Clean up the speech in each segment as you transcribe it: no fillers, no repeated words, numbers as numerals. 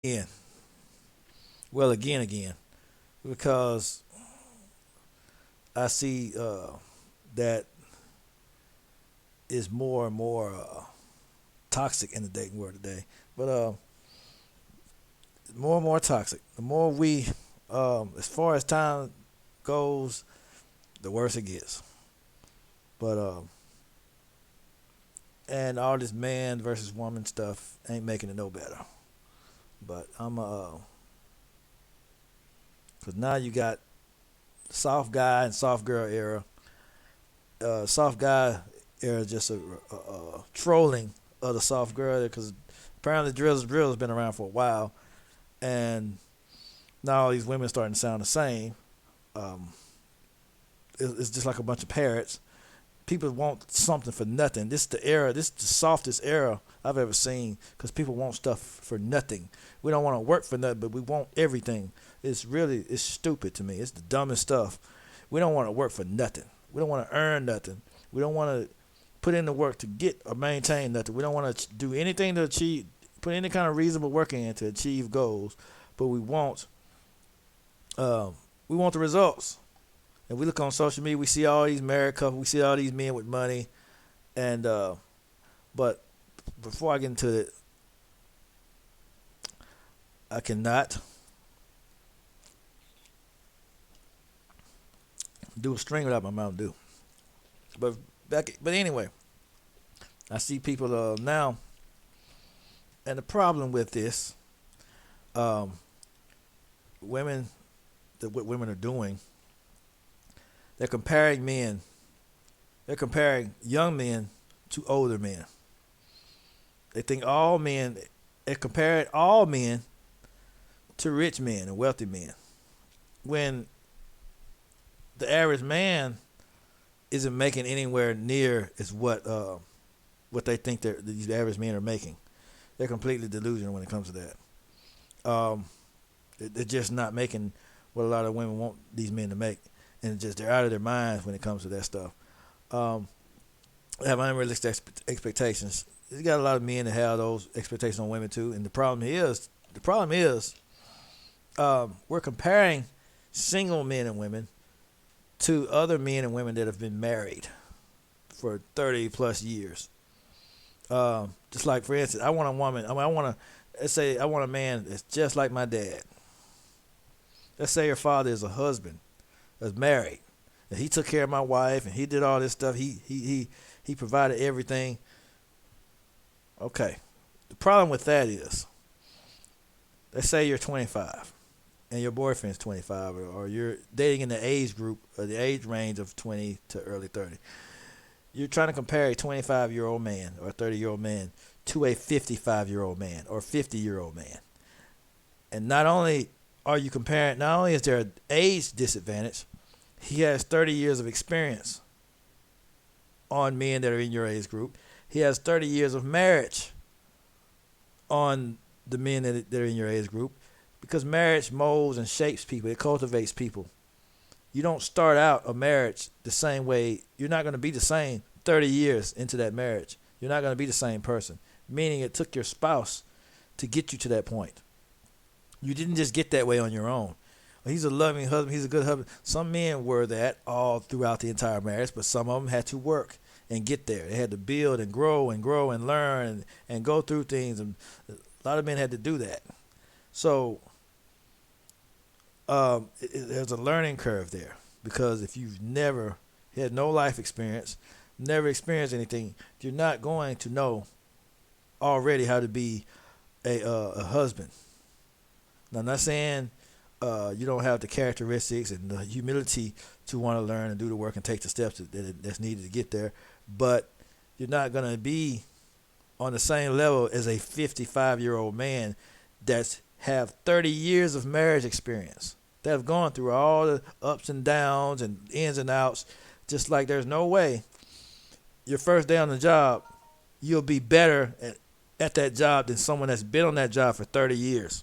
Again, well, again, because I see that is more and more toxic in the dating world today. But more and more toxic. The more we, as far as time goes, the worse it gets. But and all this man versus woman stuff ain't making it no better. But cause now you got soft guy and soft girl era. Soft guy era is just a trolling of the soft girl because apparently drill has been around for a while, and now all these women starting to sound the same. Um, it's just like a bunch of parrots. People want something for nothing. This is the era. This is the softest era I've ever seen because people want stuff for nothing. We don't want to work for nothing, but we want everything. It's stupid to me. It's the dumbest stuff. We don't want to work for nothing. We don't want to earn nothing. We don't want to put in the work to get or maintain nothing. We don't want to do anything to achieve, put any kind of reasonable work in to achieve goals, but we want the results. And we look on social media, we see all these married couples, we see all these men with money, and but before I get into it, I cannot do a string without my Mountain Dew. But anyway, I see people now, and the problem with this, um, women, what women are doing, they're comparing men, they're comparing young men to older men. They think all men, they compare all men to rich men and wealthy men. When the average man isn't making anywhere near as what they think these average men are making. They're completely delusional when it comes to that. Um, they're just not making what a lot of women want these men to make, and just they're out of their minds when it comes to that stuff. Um, they have unrealistic expectations. You got a lot of men that have those expectations on women too, and the problem is, we're comparing single men and women to other men and women that have been married for 30 plus years. Just like, for instance, I want a woman, let's say I want a man that's just like my dad. Let's say your father is a husband that's married. And he took care of my wife and he did all this stuff. He provided everything. Okay. The problem with that is, let's say you're 25 and your boyfriend's 25, or you're dating in the age group or the age range of 20 to early 30. You're trying to compare a 25-year-old man or a 30-year-old man to a 55-year-old man or 50-year-old man. And not only is there an age disadvantage, he has 30 years of experience on men that are in your age group. He has 30 years of marriage on the men that are in your age group, because marriage molds and shapes people. It cultivates people. You don't start out a marriage the same way. You're not going to be the same 30 years into that marriage. You're not going to be the same person, meaning it took your spouse to get you to that point. You didn't just get that way on your own. He's a loving husband. He's a good husband. Some men were that all throughout the entire marriage, but some of them had to work and get there. They had to build and grow and learn and go through things. And a lot of men had to do that. So there's a learning curve there, because if you've never had no life experience, never experienced anything, you're not going to know already how to be a husband. Now, I'm not saying you don't have the characteristics and the humility to want to learn and do the work and take the steps that's needed to get there, but you're not going to be on the same level as a 55-year-old man that's have 30 years of marriage experience, that have gone through all the ups and downs and ins and outs. Just like there's no way your first day on the job you'll be better at that job than someone that's been on that job for 30 years.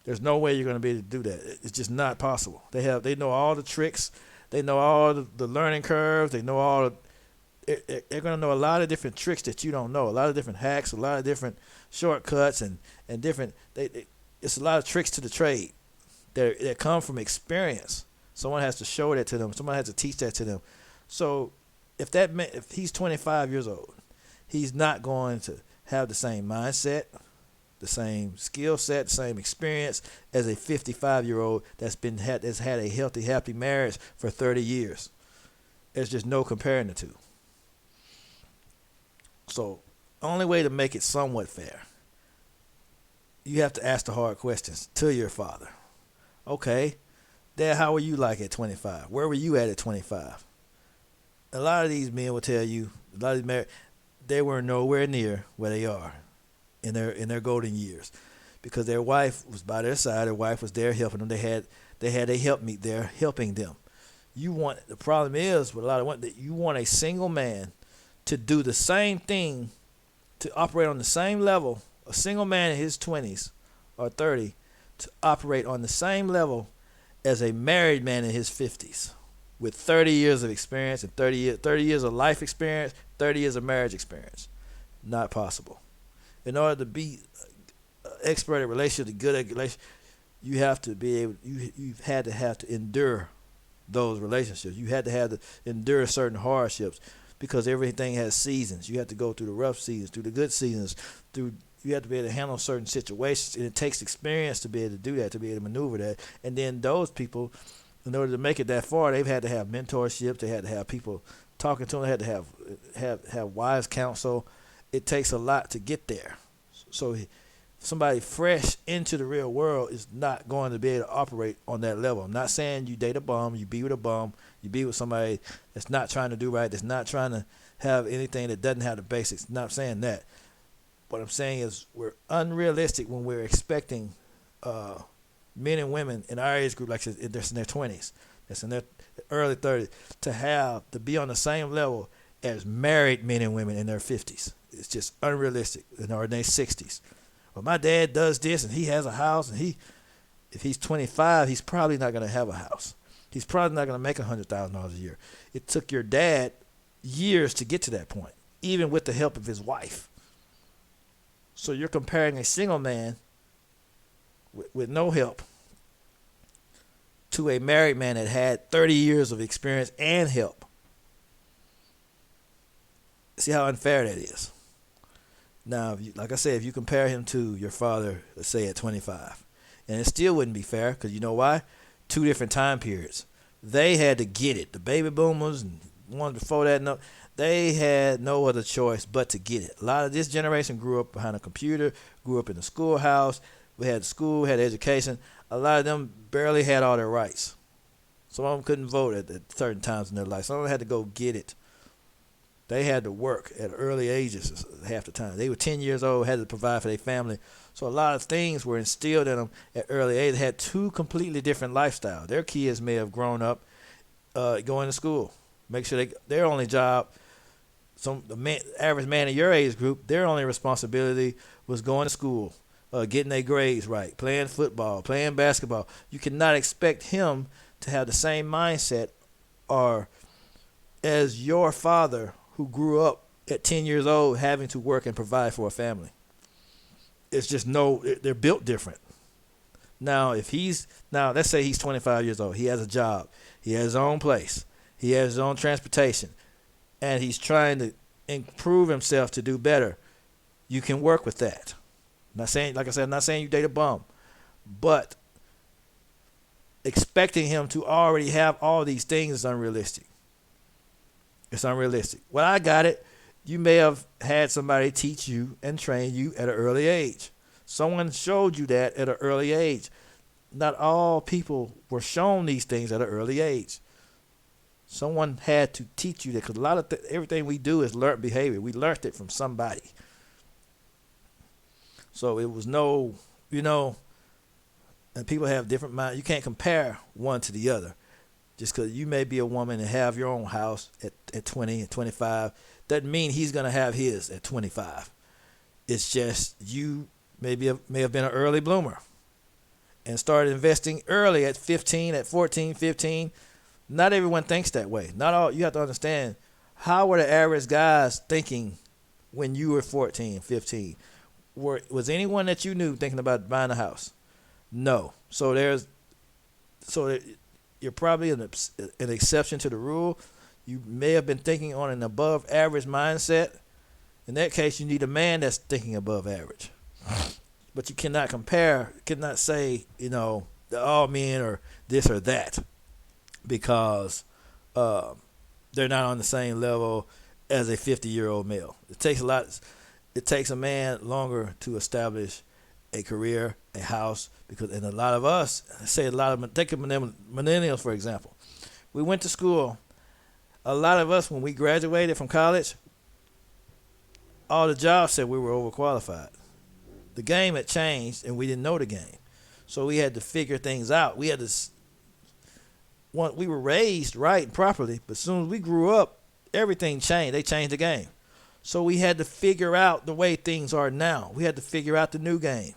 There's no way you're going to be able to do that. It's just not possible. They know all the tricks. They know all the learning curves. They know all the, they're going to know a lot of different tricks that you don't know, a lot of different hacks, a lot of different shortcuts and different. it's a lot of tricks to the trade that come from experience. Someone has to show that to them. Someone has to teach that to them. So if he's 25 years old, he's not going to have the same mindset, the same skill set, the same experience as a 55-year-old that's had a healthy, happy marriage for 30 years. There's just no comparing the two. So, only way to make it somewhat fair, you have to ask the hard questions to your father. Okay, Dad, how were you like at 25? Where were you at 25? A lot of these men will tell you, a lot of these married, they were nowhere near where they are in their golden years, because their wife was by their side. Their wife was there helping them. They had a helpmeet there helping them. The problem is with a lot of women that you want a single man to do the same thing, to operate on the same level. A single man in his 20s or 30 to operate on the same level as a married man in his 50s with 30 years of experience and 30 years of life experience, 30 years of marriage experience. Not possible. In order to be expert at relationships, good at relationships, you have to be able. You've had to endure those relationships. You had to have to endure certain hardships, because everything has seasons. You have to go through the rough seasons, through the good seasons, you have to be able to handle certain situations, and it takes experience to be able to do that, to be able to maneuver that. And then those people, in order to make it that far, they've had to have mentorships. They had to have people talking to them. They had to have wise counsel. It takes a lot to get there. So somebody fresh into the real world is not going to be able to operate on that level. I'm not saying you date a bum, you be with a bum, you be with somebody that's not trying to do right, that's not trying to have anything, that doesn't have the basics. Not saying that. What I'm saying is we're unrealistic when we're expecting men and women in our age group, like that's in their 20s, that's in their early 30s, to be on the same level as married men and women in their 50s. It's just unrealistic, or in their 60s. Well, my dad does this and he has a house, and if he's 25, he's probably not going to have a house. He's probably not going to make $100,000 a year. It took your dad years to get to that point, even with the help of his wife. So you're comparing a single man with no help to a married man that had 30 years of experience and help. See how unfair that is. Now, like I said, if you compare him to your father, let's say at 25, and it still wouldn't be fair, because you know why? 2 different time periods. They had to get it. The baby boomers and ones before that, they had no other choice but to get it. A lot of this generation grew up behind a computer, grew up in the schoolhouse. We had school, had education. A lot of them barely had all their rights. Some of them couldn't vote at certain times in their life. Some of them had to go get it. They had to work at early ages half the time. They were 10 years old, had to provide for their family. So a lot of things were instilled in them at early age. They had 2 completely different lifestyles. Their kids may have grown up going to school. Make sure their only job, average man in your age group, their only responsibility was going to school, getting their grades right, playing football, playing basketball. You cannot expect him to have the same mindset or as your father, who grew up at 10 years old having to work and provide for a family. It's just they're built different. Now, let's say he's 25 years old. He has a job. He has his own place. He has his own transportation. And he's trying to improve himself to do better. You can work with that. Not saying, like I said, I'm not saying you date a bum. But expecting him to already have all these things is unrealistic. It's unrealistic. Well, I got it. You may have had somebody teach you and train you at an early age. Someone showed you that at an early age. Not all people were shown these things at an early age. Someone had to teach you that, because a lot of everything we do is learned behavior. We learned it from somebody. So it was and people have different minds. You can't compare one to the other. Just because you may be a woman and have your own house at 20 and 25 doesn't mean he's going to have his at 25. It's just you may have been an early bloomer and started investing early at 15, at 14, 15. Not everyone thinks that way. Not all. You have to understand, how were the average guys thinking when you were 14, 15? Was anyone that you knew thinking about buying a house? No. So you're probably an exception to the rule. You may have been thinking on an above average mindset. In that case, you need a man that's thinking above average. But you cannot say, that all men are this or that because uh, they're not on the same level as a 50-year-old male. It takes a lot. It takes a man longer to establish a career, a house, and a lot of us, take millennials for example. We went to school. A lot of us, when we graduated from college, all the jobs said we were overqualified. The game had changed, and we didn't know the game, so we had to figure things out. We were raised right and properly, but as soon as we grew up, everything changed. They changed the game. So we had to figure out the way things are now. We had to figure out the new game.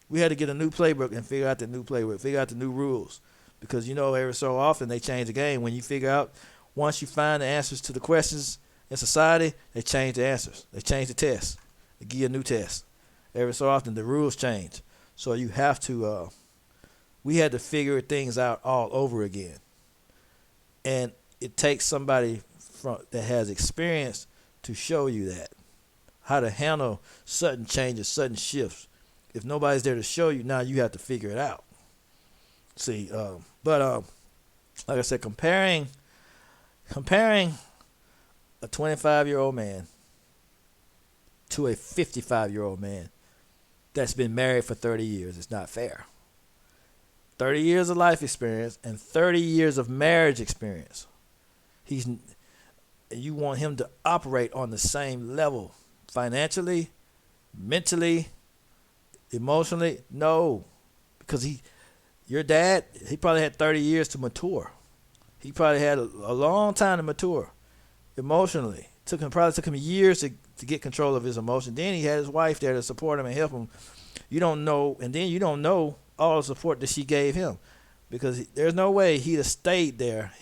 We had to get a new playbook and figure out the new playbook, figure out the new rules. Because, every so often they change the game. When you figure out, once you find the answers to the questions in society, they change the answers. They change the test. They give you a new test. Every so often the rules change. So you have to, we had to figure things out all over again. And it takes somebody that has experience to show you that, how to handle sudden changes, sudden shifts. If nobody's there to show you, now you have to figure it out. See, but like I said, comparing a 25-year-old man to a 55-year-old man that's been married for 30 years is not fair. 30 years of life experience and 30 years of marriage experience. You want him to operate on the same level financially, mentally, emotionally? No, because your dad, he probably had 30 years to mature. He probably had a long time to mature emotionally. Probably took him years to get control of his emotion. Then he had his wife there to support him and help him. You don't know all the support that she gave him, because there's no way he'd have stayed there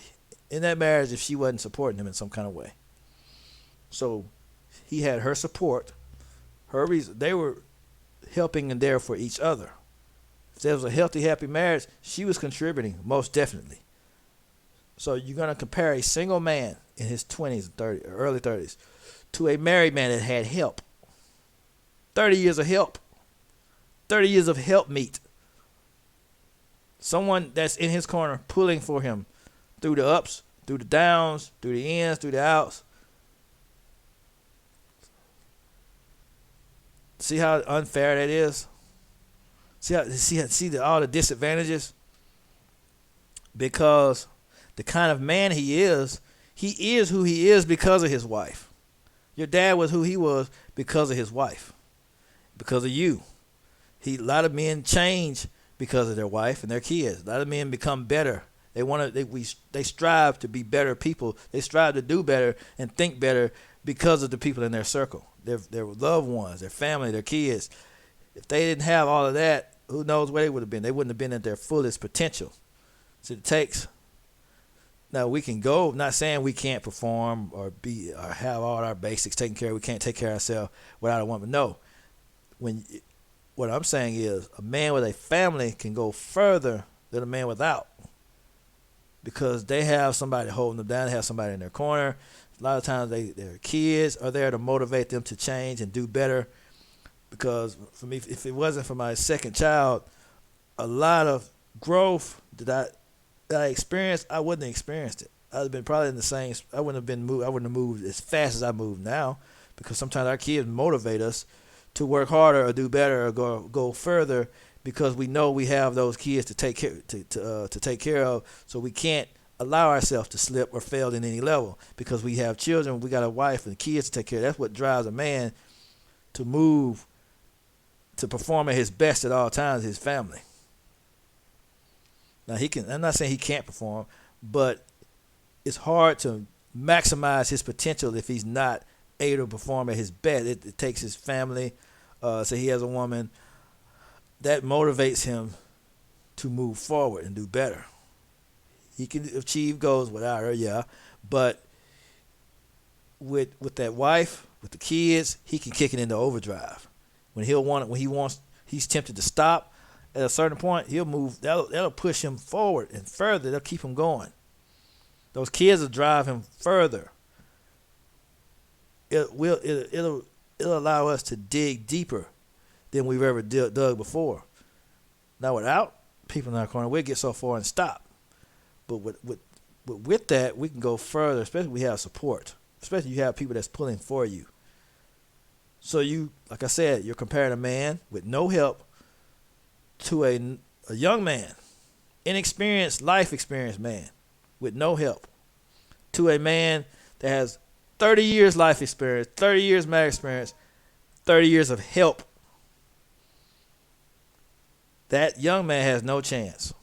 in that marriage if she wasn't supporting him in some kind of way. So he had her support, her reason. They were helping and there for each other. If there was a healthy, happy marriage, she was contributing most definitely. So you're going to compare a single man in his 20s, 30s, early 30s to a married man that had help. 30 years of help. 30 years of help meet. Someone that's in his corner pulling for him through the ups, through the downs, through the ins, through the outs. See how unfair that is? See all the disadvantages? Because the kind of man he is who he is because of his wife. Your dad was who he was because of his wife, because of you. A lot of men change because of their wife and their kids. A lot of men become better. They strive to be better people. They strive to do better and think better because of the people in their circle, their loved ones, their family, their kids. If they didn't have all of that, who knows where they would have been? They wouldn't have been at their fullest potential. So it takes. Now we can go. Not saying we can't perform or have all our basics taken care of. We can't take care of ourselves without a woman. No. What I'm saying is, a man with a family can go further than a man without, because they have somebody holding them down. They have somebody in their corner. A lot of times their kids are there to motivate them to change and do better. Because for me, if it wasn't for my second child, a lot of growth that I experienced, I wouldn't have experienced it. I'd have been probably in the same. I wouldn't have moved as fast as I move now, because sometimes our kids motivate us to work harder or do better or go further, because we know we have those kids to take care of. So we can't allow ourselves to slip or fail in any level, because we have children, we got a wife and kids to take care of. That's what drives a man to move, to perform at his best at all times, his family. Now I'm not saying he can't perform, but it's hard to maximize his potential if he's not able to perform at his best. It takes his family. Say he has a woman that motivates him to move forward and do better. He can achieve goals without her, yeah, but with that wife, with the kids, he can kick it into overdrive. He's tempted to stop at a certain point, he'll move. That'll push him forward and further. That'll keep him going. Those kids will drive him further. It'll allow us to dig deeper than we've ever dug before. Now, without people in our corner, we'll get so far and stop. But with that, we can go further, especially if we have support. Especially if you have people that's pulling for you. So you, like I said, you're comparing a man with no help to a young man, inexperienced, life experienced man with no help, to a man that has 30 years life experience, 30 years marriage experience, 30 years of help. That young man has no chance.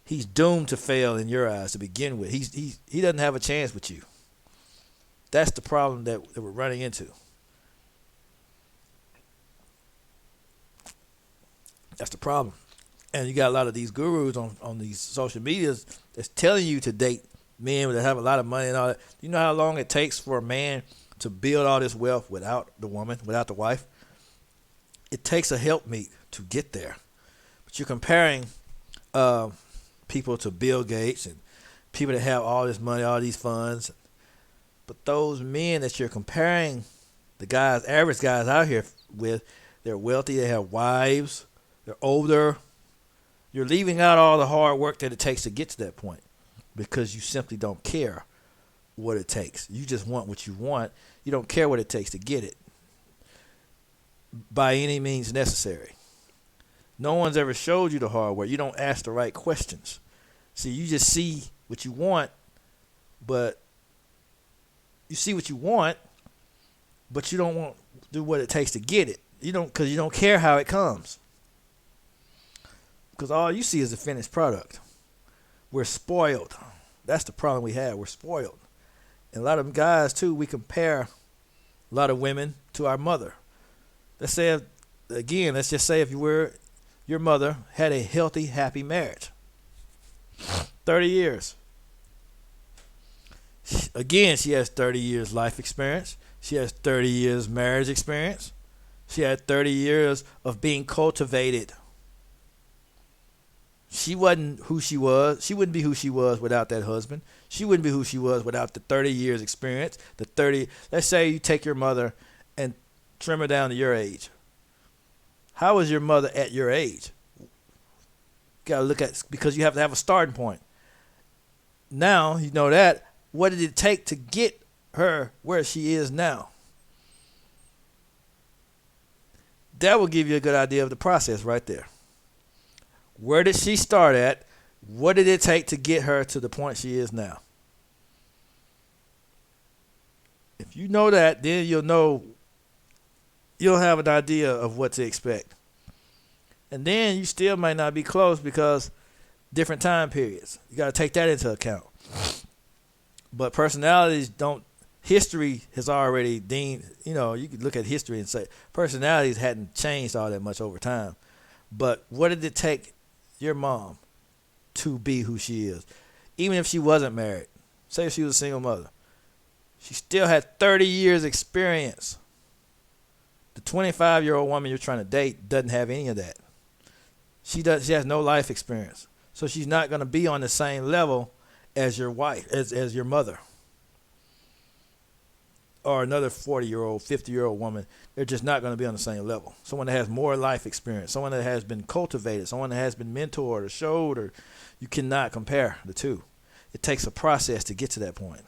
He's doomed to fail in your eyes to begin with. He doesn't have a chance with you. That's the problem that we're running into. That's the problem. And you got a lot of these gurus on these social medias that's telling you to date men that have a lot of money and all that. You know how long it takes for a man to build all this wealth without the woman, without the wife? It takes a helpmeet to get there. But you're comparing people to Bill Gates and people that have all this money, all these funds. But those men that you're comparing, the guys, average guys out here with, they're wealthy, they have wives, they're older. You're leaving out all the hard work that it takes to get to that point because you simply don't care what it takes. You just want what you want. You don't care what it takes to get it by any means necessary. No one's ever showed you the hard work. You don't ask the right questions. See, you just see what you want, but you see what you want, but you don't want to do what it takes to get it. You don't, because you don't care how it comes. Because all you see is the finished product. We're spoiled. That's the problem we have. We're spoiled. And a lot of them guys, too, we compare a lot of women to our mother. Let's say, let's just say if your mother had a healthy, happy marriage. 30 years. Again, she has 30 years life experience. She has 30 years marriage experience. She had 30 years of being cultivated. She wasn't who she was. She wouldn't be who she was without that husband. She wouldn't be who she was without the 30 years experience. Let's say you take your mother and trim her down to your age. How was your mother at your age? Gotta look at, because you have to have a starting point. Now you know that. What did it take to get her where she is now? That will give you a good idea of the process right there. Where did she start at? What did it take to get her to the point she is now? If you know that, then you'll have an idea of what to expect. And then you still might not be close because different time periods. You got to take that into account. But personalities don't. History has already deemed, you could look at history and say personalities hadn't changed all that much over time. But what did it take your mom to be who she is? Even if she wasn't married, say if she was a single mother, she still had 30 years experience. The 25-year-old woman you're trying to date doesn't have any of that. She has no life experience. So she's not going to be on the same level as your wife, as your mother. Or another 40-year-old, 50-year-old woman. They're just not going to be on the same level. Someone that has more life experience, someone that has been cultivated, someone that has been mentored or showed, or you cannot compare the two. It takes a process to get to that point.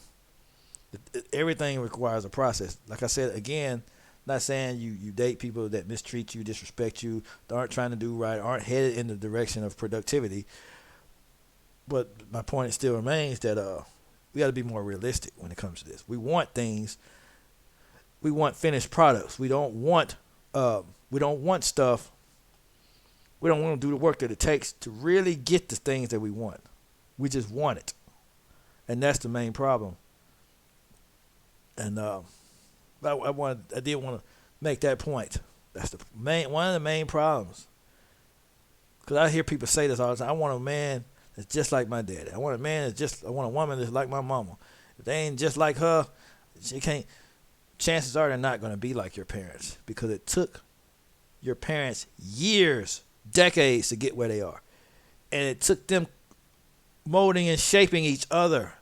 Everything requires a process. Like I said, again, not saying you date people that mistreat you, disrespect you, that aren't trying to do right, aren't headed in the direction of productivity. But my point still remains that we got to be more realistic when it comes to this. We want things. We want finished products. We don't want stuff. We don't want to do the work that it takes to really get the things that we want. We just want it, and that's the main problem. And I did want to make that point. That's one of the main problems. Because I hear people say this all the time. I want a man that's just like my daddy. I want a woman that's like my mama. If they ain't just like her, she can't. Chances are they're not going to be like your parents, because it took your parents years decades to get where they are. And it took them molding and shaping each other.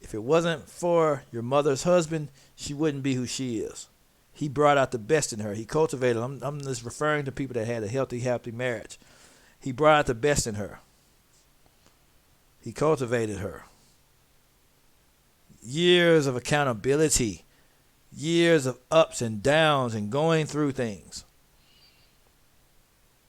If it wasn't for your mother's husband, she wouldn't be who she is. He brought out the best in her. He cultivated. I'm just referring to people that had a healthy, happy marriage. He brought out the best in her. He cultivated her. Years of accountability. Years of ups and downs and going through things.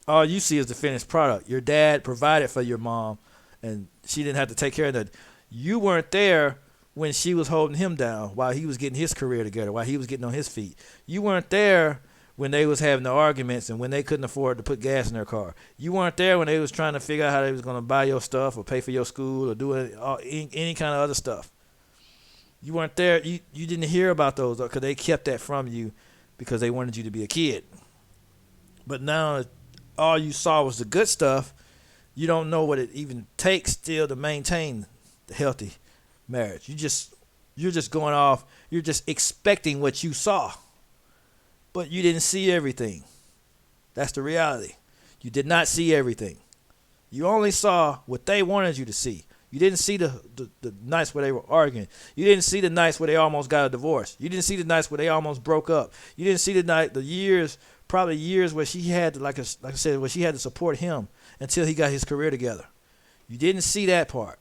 All you see is the finished product. Your dad provided for your mom, and she didn't have to take care of that. You weren't there when she was holding him down while he was getting his career together, while he was getting on his feet. You weren't there when they was having the arguments and when they couldn't afford to put gas in their car. You weren't there when they was trying to figure out how they was going to buy your stuff or pay for your school or do any kind of other stuff. You weren't there. You didn't hear about those because they kept that from you because they wanted you to be a kid. But now all you saw was the good stuff. You don't know what it even takes still to maintain the healthy marriage. You're just going off. You're just expecting what you saw. But you didn't see everything. That's the reality. You did not see everything. You only saw what they wanted you to see. You didn't see the nights where they were arguing. You didn't see the nights where they almost got a divorce. You didn't see the nights where they almost broke up. You didn't see the years, probably years where she had to, like I said, where she had to support him until he got his career together. You didn't see that part.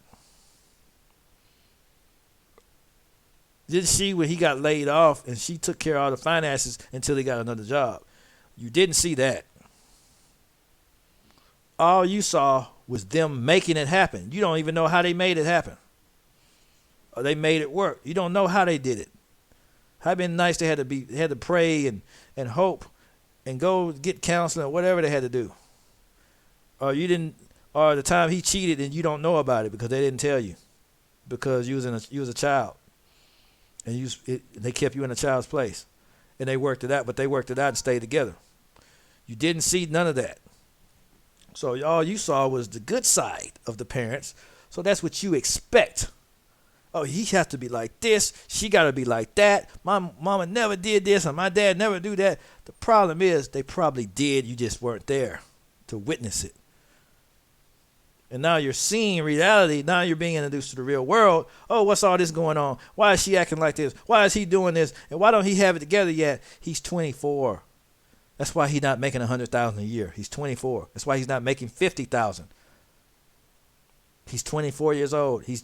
You didn't see when he got laid off and she took care of all the finances until he got another job. You didn't see that. All you saw was them making it happen. You don't even know how they made it happen. Or they made it work. You don't know how they did it. How been nice they had to pray and hope and go get counseling or whatever they had to do. Or the time he cheated and you don't know about it because they didn't tell you. Because you was a child. And they kept you in a child's place. And they worked it out, but they worked it out and stayed together. You didn't see none of that. So all you saw was the good side of the parents. So that's what you expect. Oh, he has to be like this. She got to be like that. My mama never did this and my dad never do that. The problem is they probably did. You just weren't there to witness it. And now you're seeing reality. Now you're being introduced to the real world. Oh, what's all this going on? Why is she acting like this? Why is he doing this? And why don't he have it together yet? He's 24. That's why he's not making $100,000 a year. He's 24. That's why he's not making $50,000. He's 24 years old. A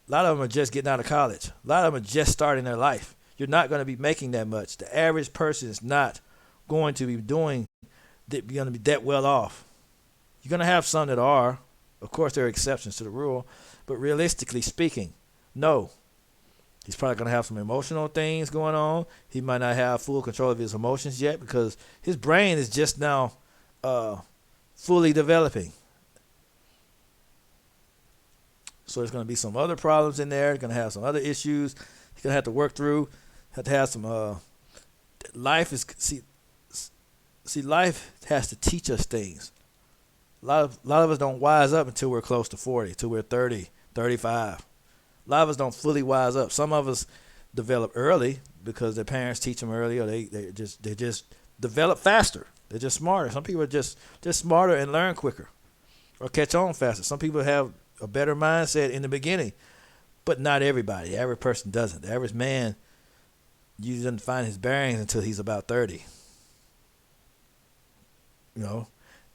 lot of them are just getting out of college. A lot of them are just starting their life. You're not going to be making that much. The average person is not going to be going to be that well off. You're going to have some that are. Of course, there are exceptions to the rule. But realistically speaking, no. He's probably going to have some emotional things going on. He might not have full control of his emotions yet because his brain is just now fully developing. So there's going to be some other problems in there. He's going to have some other issues. He's going to have to work through. Have to have some life has to teach us things. A lot of us don't wise up until we're close to 40, until we're 30, 35. A lot of us don't fully wise up. Some of us develop early because their parents teach them early, or they just develop faster. They're just smarter. Some people are just smarter and learn quicker, or catch on faster. Some people have a better mindset in the beginning, but not everybody. The average person doesn't. The average man usually doesn't find his bearings until he's about 30.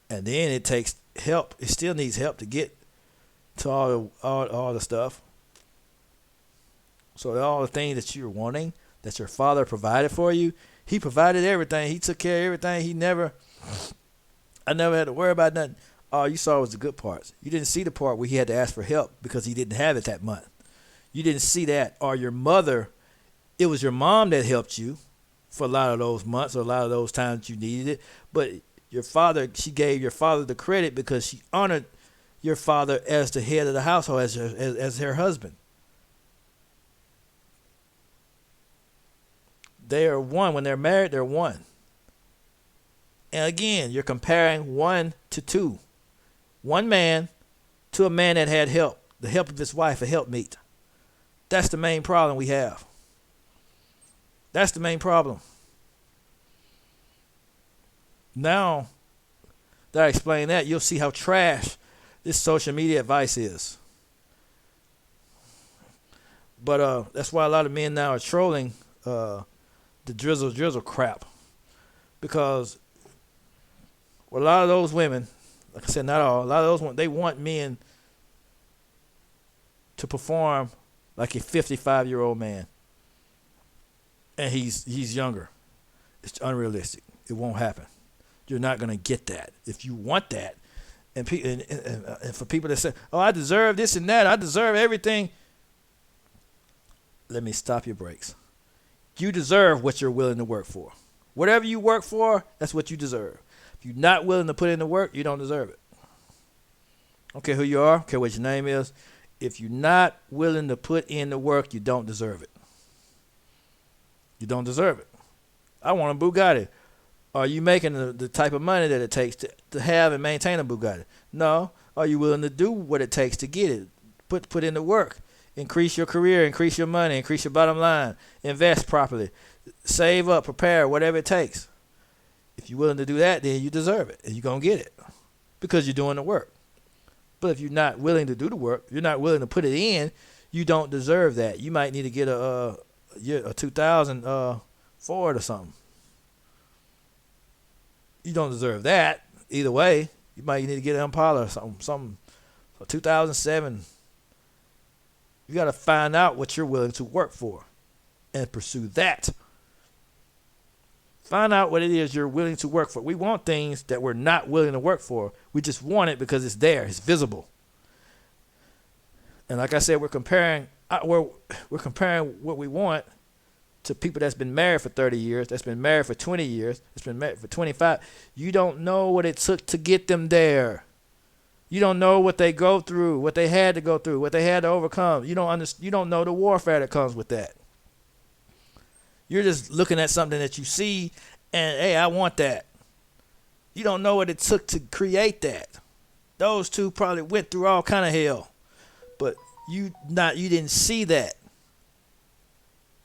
And then it takes help. It still needs help to get to all the stuff. So all the things that you're wanting, that your father provided for you, he provided everything. He took care of everything. I never had to worry about nothing. All you saw was the good parts. You didn't see the part where he had to ask for help because he didn't have it that month. You didn't see that. Or your mother, it was your mom that helped you for a lot of those months or a lot of those times you needed it. But your father, she gave your father the credit because she honored your father as the head of the household, as her husband. They are one. When they're married, they're one. And again, you're comparing 1 to 2. One man to a man that had help. The help of his wife, a helpmeet. That's the main problem we have. That's the main problem. Now, that I explain that, you'll see how trash this social media advice is. But that's why a lot of men now are trolling the drizzle crap, because a lot of those women, like I said, not all, a lot of those they want men to perform like a 55-year-old man, and he's younger. It's unrealistic. It won't happen. You're not gonna get that. If you want that, and for people that say, "Oh, I deserve this and that. I deserve everything," let me stop your brakes. You deserve what you're willing to work for. Whatever you work for, that's what you deserve. If you're not willing to put in the work, you don't deserve it. I don't care who you are, I don't care what your name is. If you're not willing to put in the work, you don't deserve it. You don't deserve it. I want a Bugatti. Are you making the type of money that it takes to have and maintain a Bugatti? No. Are you willing to do what it takes to get it? Put in the work. Increase your career, increase your money, increase your bottom line, invest properly, save up, prepare, whatever it takes. If you're willing to do that, then you deserve it, and you're going to get it because you're doing the work. But if you're not willing to do the work, you're not willing to put it in, you don't deserve that. You might need to get a 2000 Ford or something. You don't deserve that either way. You might need to get an Impala or something, a 2007. You got to find out what you're willing to work for and pursue that. Find out what it is you're willing to work for. We want things that we're not willing to work for. We just want it because it's there. It's visible. And like I said, we're comparing what we want to people that's been married for 30 years, that's been married for 20 years, that's been married for 25. You don't know what it took to get them there. You don't know what they go through, what they had to go through, what they had to overcome. You don't know the warfare that comes with that. You're just looking at something that you see and, hey, I want that. You don't know what it took to create that. Those two probably went through all kind of hell. But you didn't see that.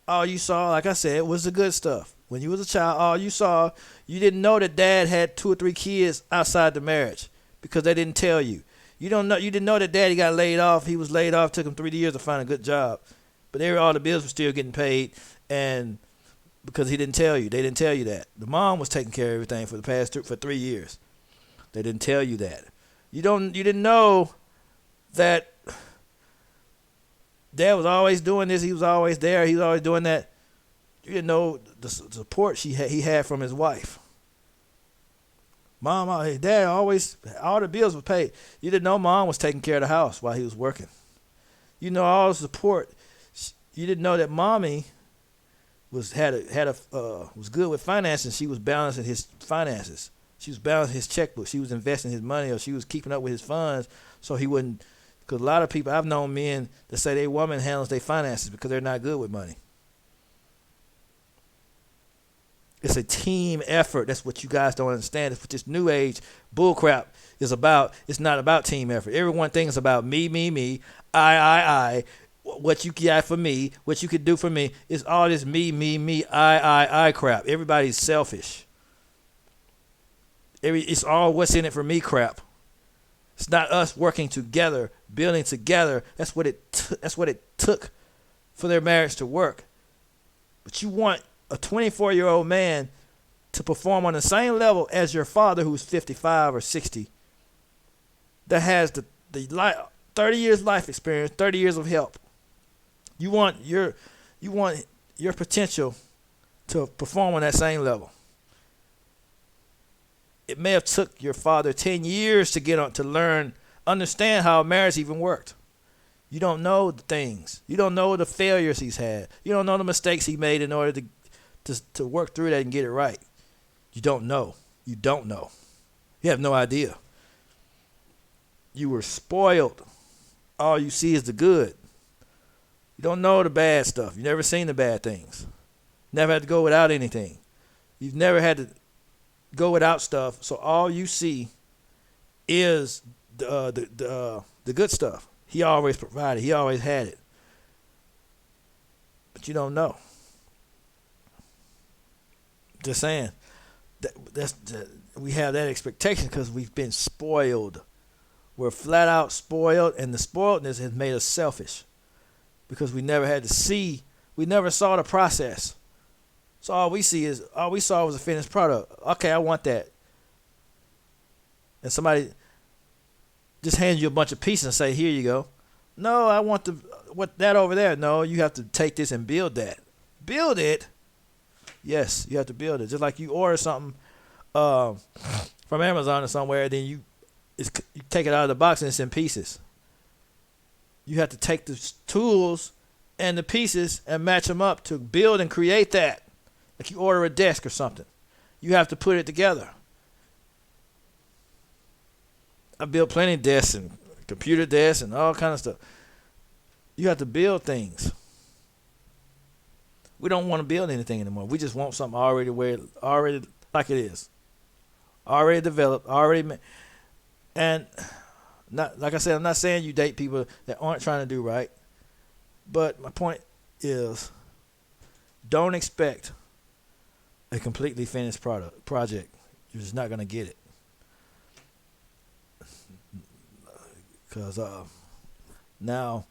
All you saw, like I said, was the good stuff. When you was a child, all you saw, you didn't know that dad had 2 or 3 kids outside the marriage, because they didn't tell you. You didn't know that daddy got laid off. He was laid off, took him 3 years to find a good job. But all the bills were still getting paid, and because he didn't tell you. They didn't tell you that. The mom was taking care of everything for the past 3 years. They didn't tell you that. You didn't know that dad was always doing this. He was always there. He was always doing that. You didn't know the support he had from his wife. Mom, dad always, all the bills were paid. You didn't know mom was taking care of the house while he was working. You know all the support. You didn't know that mommy was good with finances. She was balancing his finances. She was balancing his checkbook. She was investing his money, or she was keeping up with his funds so he wouldn't. Because a lot of people, I've known men that say their woman handles their finances because they're not good with money. It's a team effort. That's what you guys don't understand. It's what this new age bullcrap is about. It's not about team effort. Everyone thinks about me, I. What you got for me, what you could do for me. It's all this me, I crap. Everybody's selfish. It's all what's in it for me crap. It's not us working together, building together. That's what it took for their marriage to work. But you want a 24-year-old man to perform on the same level as your father, who's 55 or 60, that has the 30 years life experience, 30 years of help. You want your potential to perform on that same level. It may have took your father 10 years to get on, to learn, understand how marriage even worked. You don't know the things. You don't know the failures he's had. You don't know the mistakes he made in order to work through that and get it right. You don't know. You don't know. You have no idea. You were spoiled. All you see is the good. You don't know the bad stuff. You've never seen the bad things. Never had to go without anything. You've never had to go without stuff. So all you see is the good stuff. He always provided. He always had it. But you don't know. Just saying. we have that expectation because we've been spoiled. We're flat out spoiled, and the spoiledness has made us selfish because we never saw the process. So all we saw was a finished product. Okay, I want that. And somebody just hands you a bunch of pieces and say, here you go. No, I want that over there. No, you have to take this and build that. Build it? Yes, you have to build it. Just like you order something from Amazon or somewhere, then you take it out of the box and it's in pieces. You have to take the tools and the pieces and match them up to build and create that. Like you order a desk or something. You have to put it together. I built plenty of desks and computer desks and all kind of stuff. You have to build things. We don't want to build anything anymore. We just want something already like it is. Already developed, and not like I said, I'm not saying you date people that aren't trying to do right. But my point is, don't expect a completely finished project. You're just not gonna get it. Because now,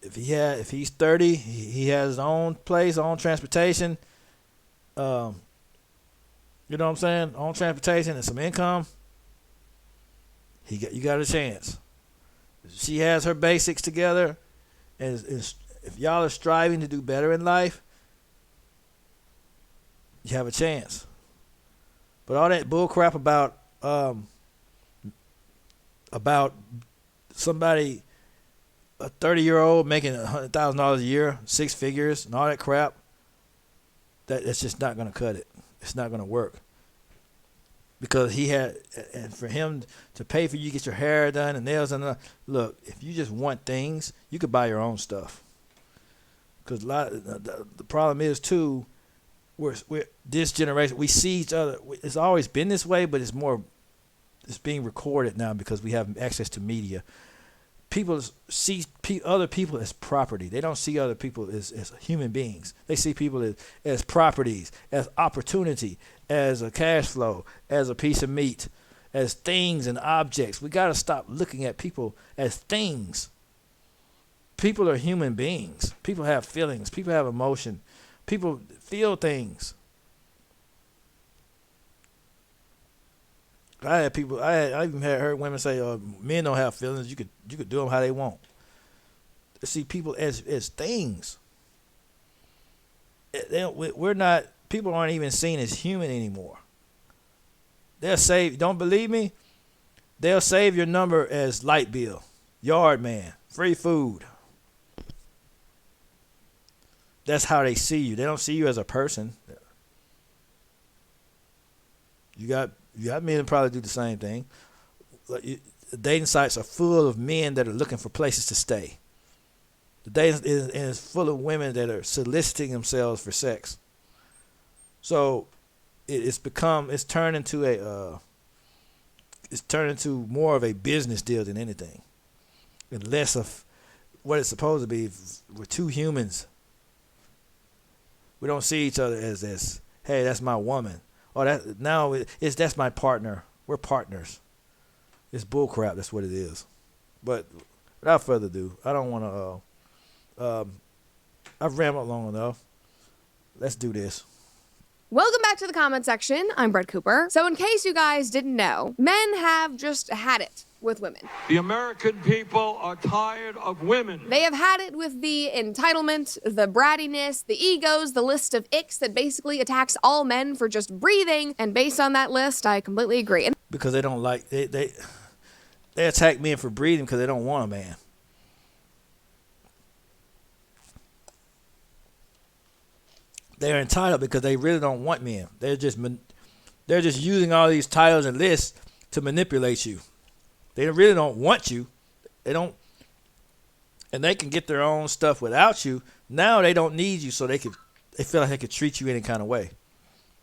if he's 30, he has his own place, own transportation. You know what I'm saying? Own transportation and some income. You got a chance. She has her basics together, and if y'all are striving to do better in life, you have a chance. But all that bull crap about somebody, a 30-year-old making $100,000 a year, 6 figures, and all that crap, that's just not going to cut it. It's not going to work. Because and for him to pay for you to get your hair done and nails done, look, if you just want things, you could buy your own stuff. Because the problem is, too, we're this generation, we see each other. It's always been this way, but it's being recorded now because we have access to media. People see other people as property. They don't see other people as human beings. They see people as properties, as opportunity, as a cash flow, as a piece of meat, as things and objects. We got to stop looking at people as things. People are human beings. People have feelings. People have emotion. People feel things. I even heard women say, men don't have feelings. You could do them how they want. See people as things. People aren't even seen as human anymore. They'll save. Don't believe me? They'll save your number as light bill, yard man, free food. That's how they see you. They don't see you as a person. You got men that probably do the same thing. The dating sites are full of men that are looking for places to stay. The dating is full of women that are soliciting themselves for sex. So it's turned into more of a business deal than anything, and less of what it's supposed to be. We're two humans. We don't see each other as hey, that's my woman. Oh, that's my partner. We're partners. It's bullcrap. That's what it is. But without further ado, I don't want to. I've rambled long enough. Let's do this. Welcome back to the comment section. I'm Brett Cooper. So in case you guys didn't know, men have just had it with women. The American people are tired of women. They have had it with the entitlement, the brattiness, the egos, the list of icks that basically attacks all men for just breathing. And based on that list, I completely agree. Because they don't like, they attack men for breathing because they don't want a man. They're entitled because they really don't want men. They're just using all these titles and lists to manipulate you. They really don't want you. They don't, and they can get their own stuff without you. Now they don't need you, so they feel like they could treat you any kind of way.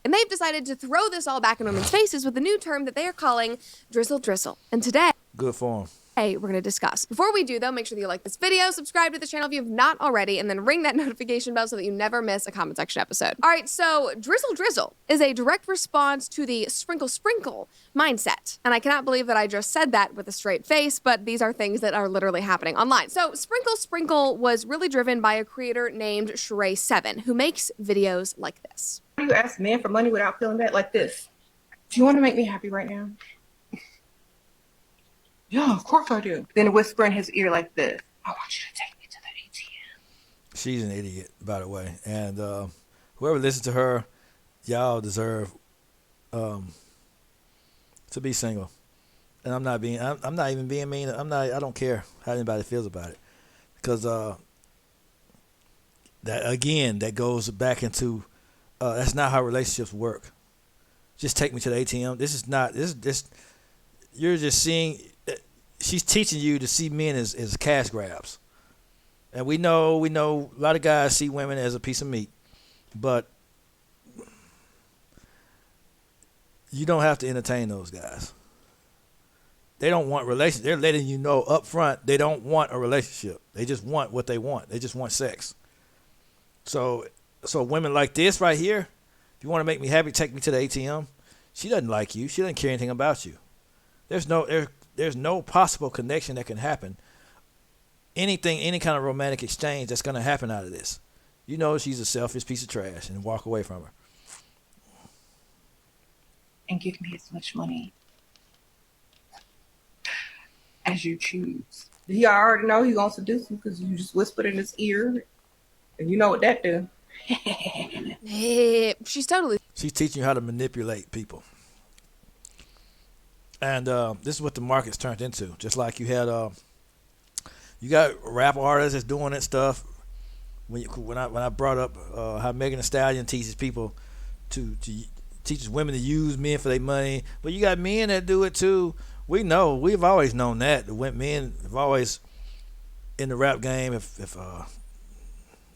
And they've decided to throw this all back in women's faces with a new term that they are calling drizzle drizzle. And today, good for them. we're going to discuss. Before we do, though, make sure that you like this video, subscribe to the channel if you have not already, and then ring that notification bell so that you never miss a comment section episode. All right, so Drizzle Drizzle is a direct response to the sprinkle sprinkle mindset. And I cannot believe that I just said that with a straight face, but these are things that are literally happening online. So Sprinkle Sprinkle was really driven by a creator named Sheree7, who makes videos like this. You ask men for money without feeling bad like this. Do you want to make me happy right now? Yeah, of course I do. Then whisper in his ear like this. I want you to take me to the ATM. She's an idiot, by the way. And whoever listens to her, y'all deserve to be single. And I'm not even being mean. I don't care how anybody feels about it. Because that goes back into that's not how relationships work. Just take me to the ATM. You're just seeing. She's teaching you to see men as cash grabs. And we know a lot of guys see women as a piece of meat, but you don't have to entertain those guys. They don't want relations. They're letting you know up front they don't want a relationship. They just want what they want. They just want sex. So women like this right here, if you want to make me happy, take me to the ATM. She doesn't like you. She doesn't care anything about you. There's no possible connection that can happen. Any kind of romantic exchange that's going to happen out of this. You know she's a selfish piece of trash and walk away from her. And give me as much money as you choose. He already know he gonna seduce you because you just whispered in his ear. And you know what that do. She's teaching you how to manipulate people. And this is what the market's turned into. Just like you had, you got rap artists that's doing that stuff. When I brought up how Megan Thee Stallion teaches people teaches women to use men for their money, but you got men that do it too. We've always known that. Men have always in the rap game if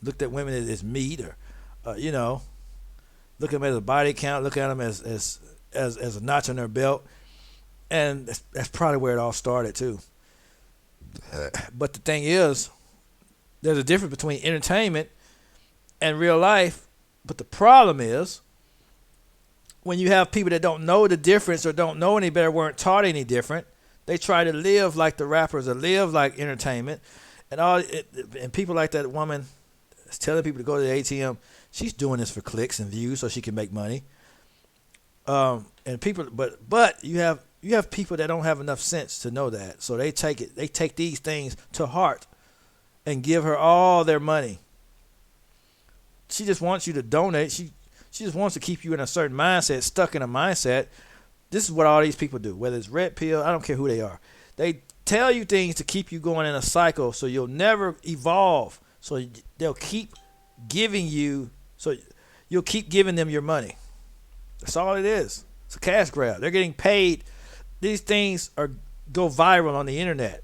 looked at women as meat or look at them as a body count, look at them as a notch on their belt. And that's probably where it all started too. But the thing is, there's a difference between entertainment and real life. But the problem is, when you have people that don't know the difference or don't know any better, weren't taught any different, they try to live like the rappers or live like entertainment. And people like that woman that's telling people to go to the ATM, she's doing this for clicks and views so she can make money. And people, but you have people that don't have enough sense to know that. So they take these things to heart and give her all their money. She just wants you to donate. She just wants to keep you in a certain mindset, stuck in a mindset. This is what all these people do, whether it's red pill, I don't care who they are. They tell you things to keep you going in a cycle so you'll never evolve. So they'll keep giving you, so you'll keep giving them your money. That's all it is. It's a cash grab. They're getting paid. These things go viral on the internet.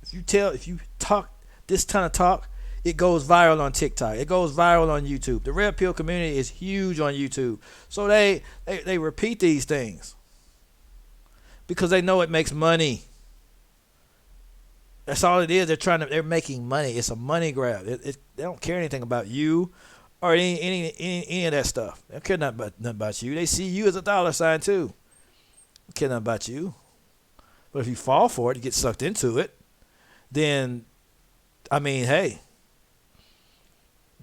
If you talk this kind of talk, it goes viral on TikTok. It goes viral on YouTube. The red pill community is huge on YouTube. So they repeat these things because they know it makes money. That's all it is. They're making money. It's a money grab. They don't care anything about you or any of that stuff. They don't care nothing about you. They see you as a dollar sign too. They don't care nothing about you. But if you fall for it, you get sucked into it, then, hey,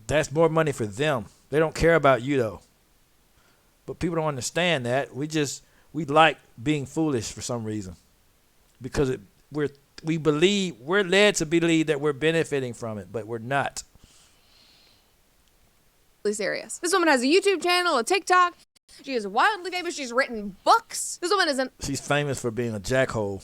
that's more money for them. They don't care about you though. But people don't understand that. We like being foolish for some reason because we're led to believe that we're benefiting from it, but we're not. Serious. This woman has a YouTube channel, a TikTok. She is wildly famous. She's written books. This woman is She's famous for being a jackhole.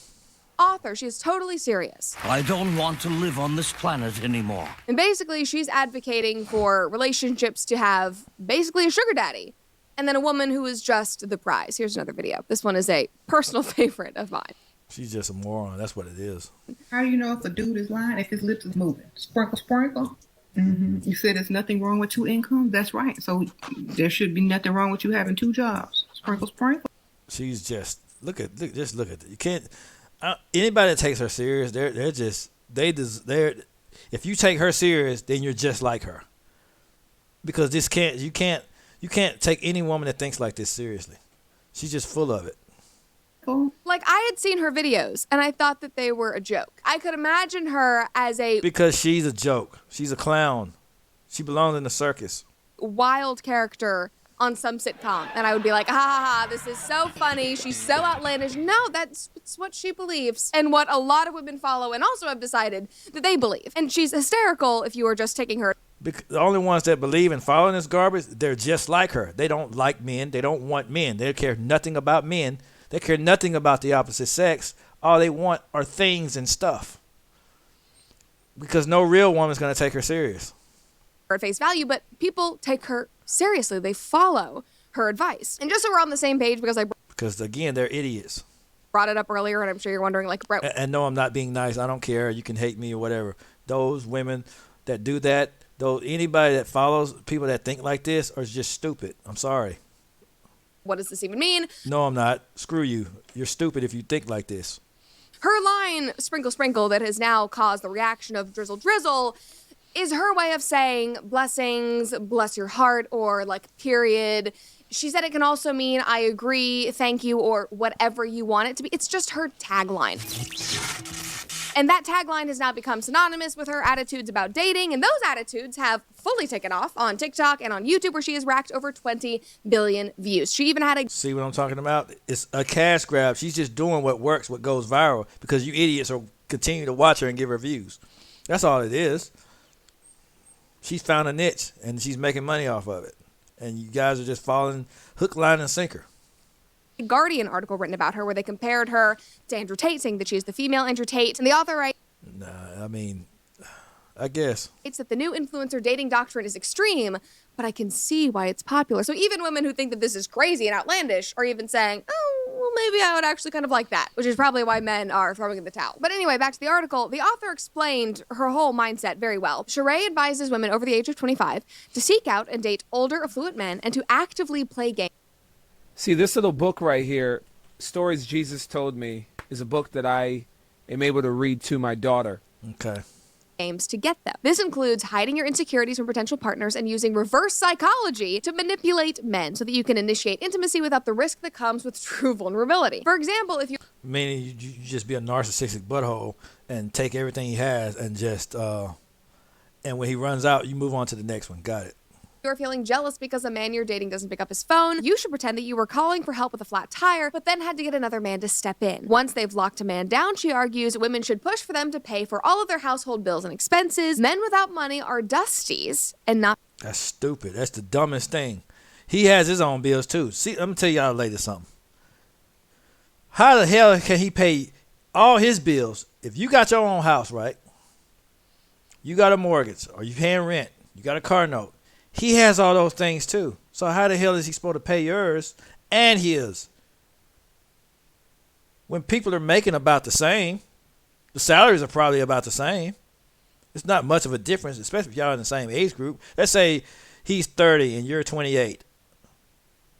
Author. She is totally serious. I don't want to live on this planet anymore. And basically, she's advocating for relationships to have basically a sugar daddy and then a woman who is just the prize. Here's another video. This one is a personal favorite of mine. She's just a moron. That's what it is. How do you know if a dude is lying if his lips is moving? Sprinkle, sprinkle. Mm-hmm. You said there's nothing wrong with 2 incomes? That's right. So there should be nothing wrong with you having 2 jobs. Sprinkle, sprinkle. She's just look at it. You can't. Anybody that takes her serious, they're just they're. If you take her serious, then you're just like her. Because you can't take any woman that thinks like this seriously. She's just full of it. Cool. Like, I had seen her videos, and I thought that they were a joke. I could imagine her as a Because she's a joke. She's a clown. She belongs in the circus. wild character on some sitcom, and I would be like, ha ha ha, this is so funny, she's so outlandish. No, it's what she believes, and what a lot of women follow and also have decided that they believe. And she's hysterical if you are just taking her. The only ones that believe in following this garbage, they're just like her. They don't like men. They don't want men. They care nothing about men. They care nothing about the opposite sex. All they want are things and stuff. Because no real woman's going to take her serious. At face value, but people take her seriously. They follow her advice. And just so we're on the same page, because I Because, again, they're idiots. brought it up earlier, and I'm sure you're wondering, like, Brett, And no, I'm not being nice. I don't care. You can hate me or whatever. Those women that do that, anybody that follows people that think like this are just stupid. I'm sorry. what does this even mean? No, I'm not. Screw you. You're stupid if you think like this. Her line, sprinkle, sprinkle, that has now caused the reaction of drizzle, drizzle, is her way of saying blessings, bless your heart, or like period. She said it can also mean I agree, thank you, or whatever you want it to be. It's just her tagline. And that tagline has now become synonymous with her attitudes about dating, and those attitudes have fully taken off on TikTok and on YouTube, where she has racked over 20 billion views. She even had a See what I'm talking about? It's a cash grab. She's just doing what works, what goes viral, because you idiots will continue to watch her and give her views. That's all it is. She's found a niche, and she's making money off of it. And you guys are just following hook, line, and sinker. Guardian article written about her where they compared her to Andrew Tate, saying that she's the female Andrew Tate. And the author writes Nah, I mean, I guess. that the new influencer dating doctrine is extreme, but I can see why it's popular. So even women who think that this is crazy and outlandish are even saying, oh, well, maybe I would actually kind of like that, which is probably why men are throwing in the towel. But anyway, back to the article. The author explained her whole mindset very well. Sheree advises women over the age of 25 to seek out and date older, affluent men and to actively play games. See, this little book right here, Stories Jesus Told Me, is a book that I am able to read to my daughter. Okay. To get them. This includes hiding your insecurities from potential partners and using reverse psychology to manipulate men so that you can initiate intimacy without the risk that comes with true vulnerability. For example, if you Meaning you just be a narcissistic butthole and take everything he has and just, and when he runs out, you move on to the next one. Got it. are feeling jealous because a man you're dating doesn't pick up his phone, you should pretend that you were calling for help with a flat tire, but then had to get another man to step in. Once they've locked a man down, she argues women should push for them to pay for all of their household bills and expenses. Men without money are dusties and not. That's stupid. That's the dumbest thing. He has his own bills too. See, I'm gonna tell y'all later something. How the hell can he pay all his bills if you got your own house, right? You got a mortgage, or you paying rent, you got a car note. He has all those things too. So how the hell is he supposed to pay yours and his? When people are making about the same, the salaries are probably about the same. It's not much of a difference, especially if y'all in the same age group. Let's say he's 30 and you're 28.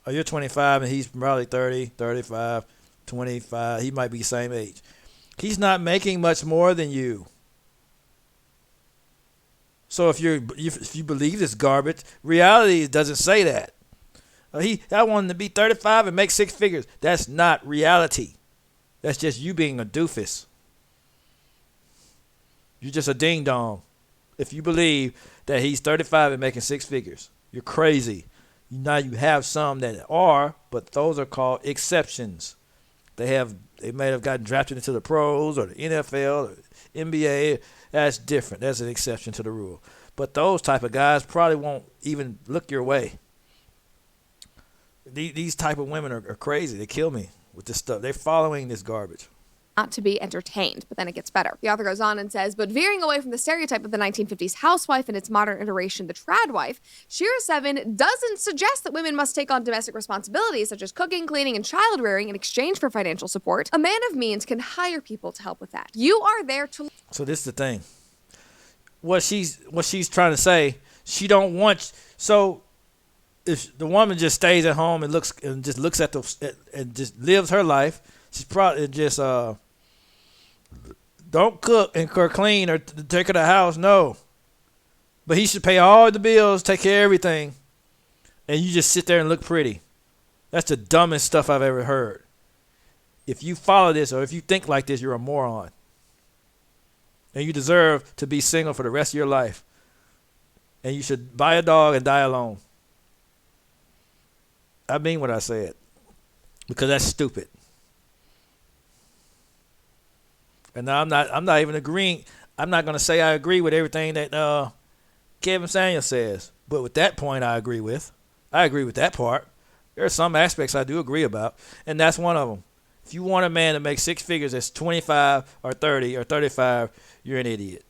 Or you're 25 and he's probably 30, 35, 25. He might be the same age. He's not making much more than you. So if you believe this garbage, reality doesn't say that. I want him to be 35 and make six figures. That's not reality. That's just you being a doofus. You're just a ding dong. If you believe that he's 35 and making six figures, you're crazy. Now you have some that are, but those are called exceptions. They may have gotten drafted into the pros or the NFL or NBA. That's different. That's an exception to the rule. But those type of guys probably won't even look your way. These type of women are crazy. They kill me with this stuff. They're following this garbage. Not to be entertained, but then it gets better. The author goes on and says, but veering away from the stereotype of the 1950s housewife and its modern iteration, the trad wife, Shira 7 doesn't suggest that women must take on domestic responsibilities such as cooking, cleaning, and child rearing in exchange for financial support. A man of means can hire people to help with that. You are there to. So this is the thing. What she's trying to say, she don't want. So if the woman just stays at home and just looks at and just lives her life, she's probably just Don't cook and clean or take her to the house. No. But he should pay all the bills, take care of everything, and you just sit there and look pretty. That's the dumbest stuff I've ever heard. If you follow this or if you think like this, you're a moron. And you deserve to be single for the rest of your life. And you should buy a dog and die alone. I mean what I said. Because that's stupid. And now I'm not even agreeing. I'm not going to say I agree with everything that Kevin Samuels says. But with that point, I agree with. I agree with that part. There are some aspects I do agree about. And that's one of them. If you want a man to make six figures that's 25 or 30 or 35, you're an idiot.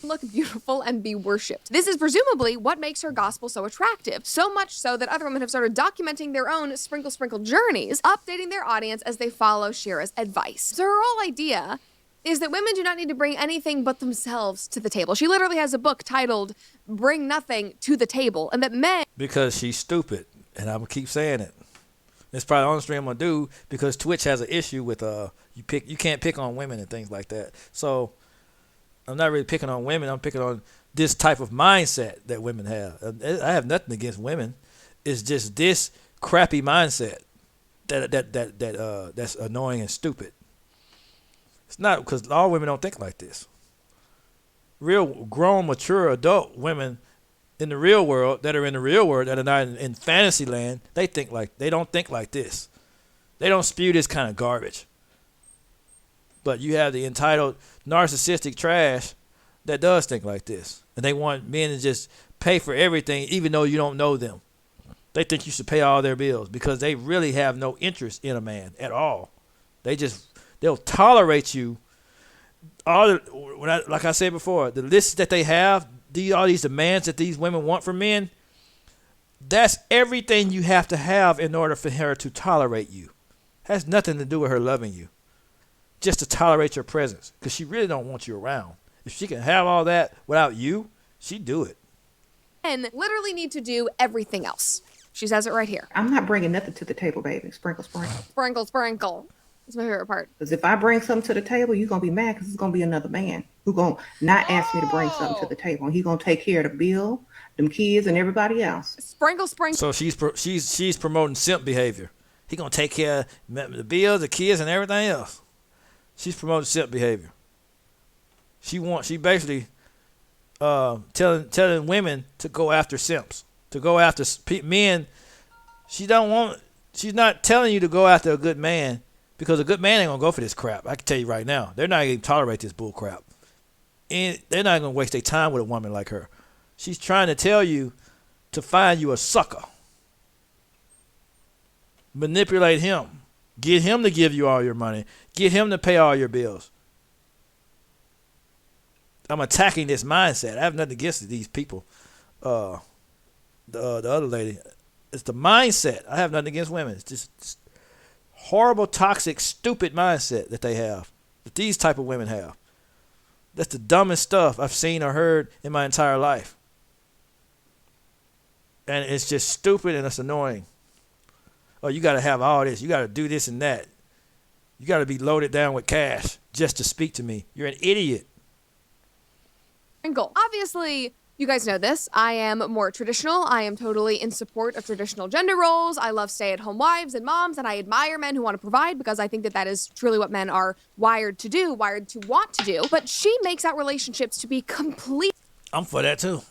Look beautiful and be worshipped. This is presumably what makes her gospel so attractive. So much so that other women have started documenting their own sprinkle journeys, updating their audience as they follow Shira's advice. So her whole idea is that women do not need to bring anything but themselves to the table. She literally has a book titled Bring Nothing to the Table, and that men... Because she's stupid, and I'm going to keep saying it. It's probably the only stream I'm going to do because Twitch has an issue with you can't pick on women and things like that. So I'm not really picking on women. I'm picking on this type of mindset that women have. I have nothing against women. It's just this crappy mindset that's annoying and stupid. It's not because all women don't think like this. Real grown, mature, adult women in the real world that are in the real world that are not in fantasy land, they don't think like this. They don't spew this kind of garbage. But you have the entitled narcissistic trash that does think like this. And they want men to just pay for everything even though you don't know them. They think you should pay all their bills because they really have no interest in a man at all. They'll tolerate you. Like I said before, the list that they have, all these demands that these women want from men, that's everything you have to have in order for her to tolerate you. Has nothing to do with her loving you. Just to tolerate your presence. Because she really don't want you around. If she can have all that without you, she'd do it. Men literally need to do everything else. She says it right here. I'm not bringing nothing to the table, baby. Sprinkle. Sprinkle. That's my favorite part. Because if I bring something to the table, you're going to be mad because it's going to be another man who's going to not ask me to bring something to the table. And he's going to take care of the bill, them kids, and everybody else. Sprinkle. So she's promoting simp behavior. He going to take care of the bills, the kids, and everything else. She's promoting simp behavior. She basically telling women to go after simps, to go after men. She's not telling you to go after a good man. Because a good man ain't going to go for this crap. I can tell you right now. They're not going to tolerate this bull crap. And they're not going to waste their time with a woman like her. She's trying to tell you to find you a sucker. Manipulate him. Get him to give you all your money. Get him to pay all your bills. I'm attacking this mindset. I have nothing against these people. The other lady. It's the mindset. I have nothing against women. It's just horrible, toxic, stupid mindset that they have, that these type of women have. That's the dumbest stuff I've seen or heard in my entire life. And it's just stupid and it's annoying. Oh, you got to have all this. You got to do this and that. You got to be loaded down with cash just to speak to me. You're an idiot. Sprinkle. Obviously, you guys know this. I am more traditional. I am totally in support of traditional gender roles. I love stay-at-home wives and moms, and I admire men who want to provide because I think that is truly what men are wired to do, wired to want to do. But she makes out relationships to be complete. I'm for that too.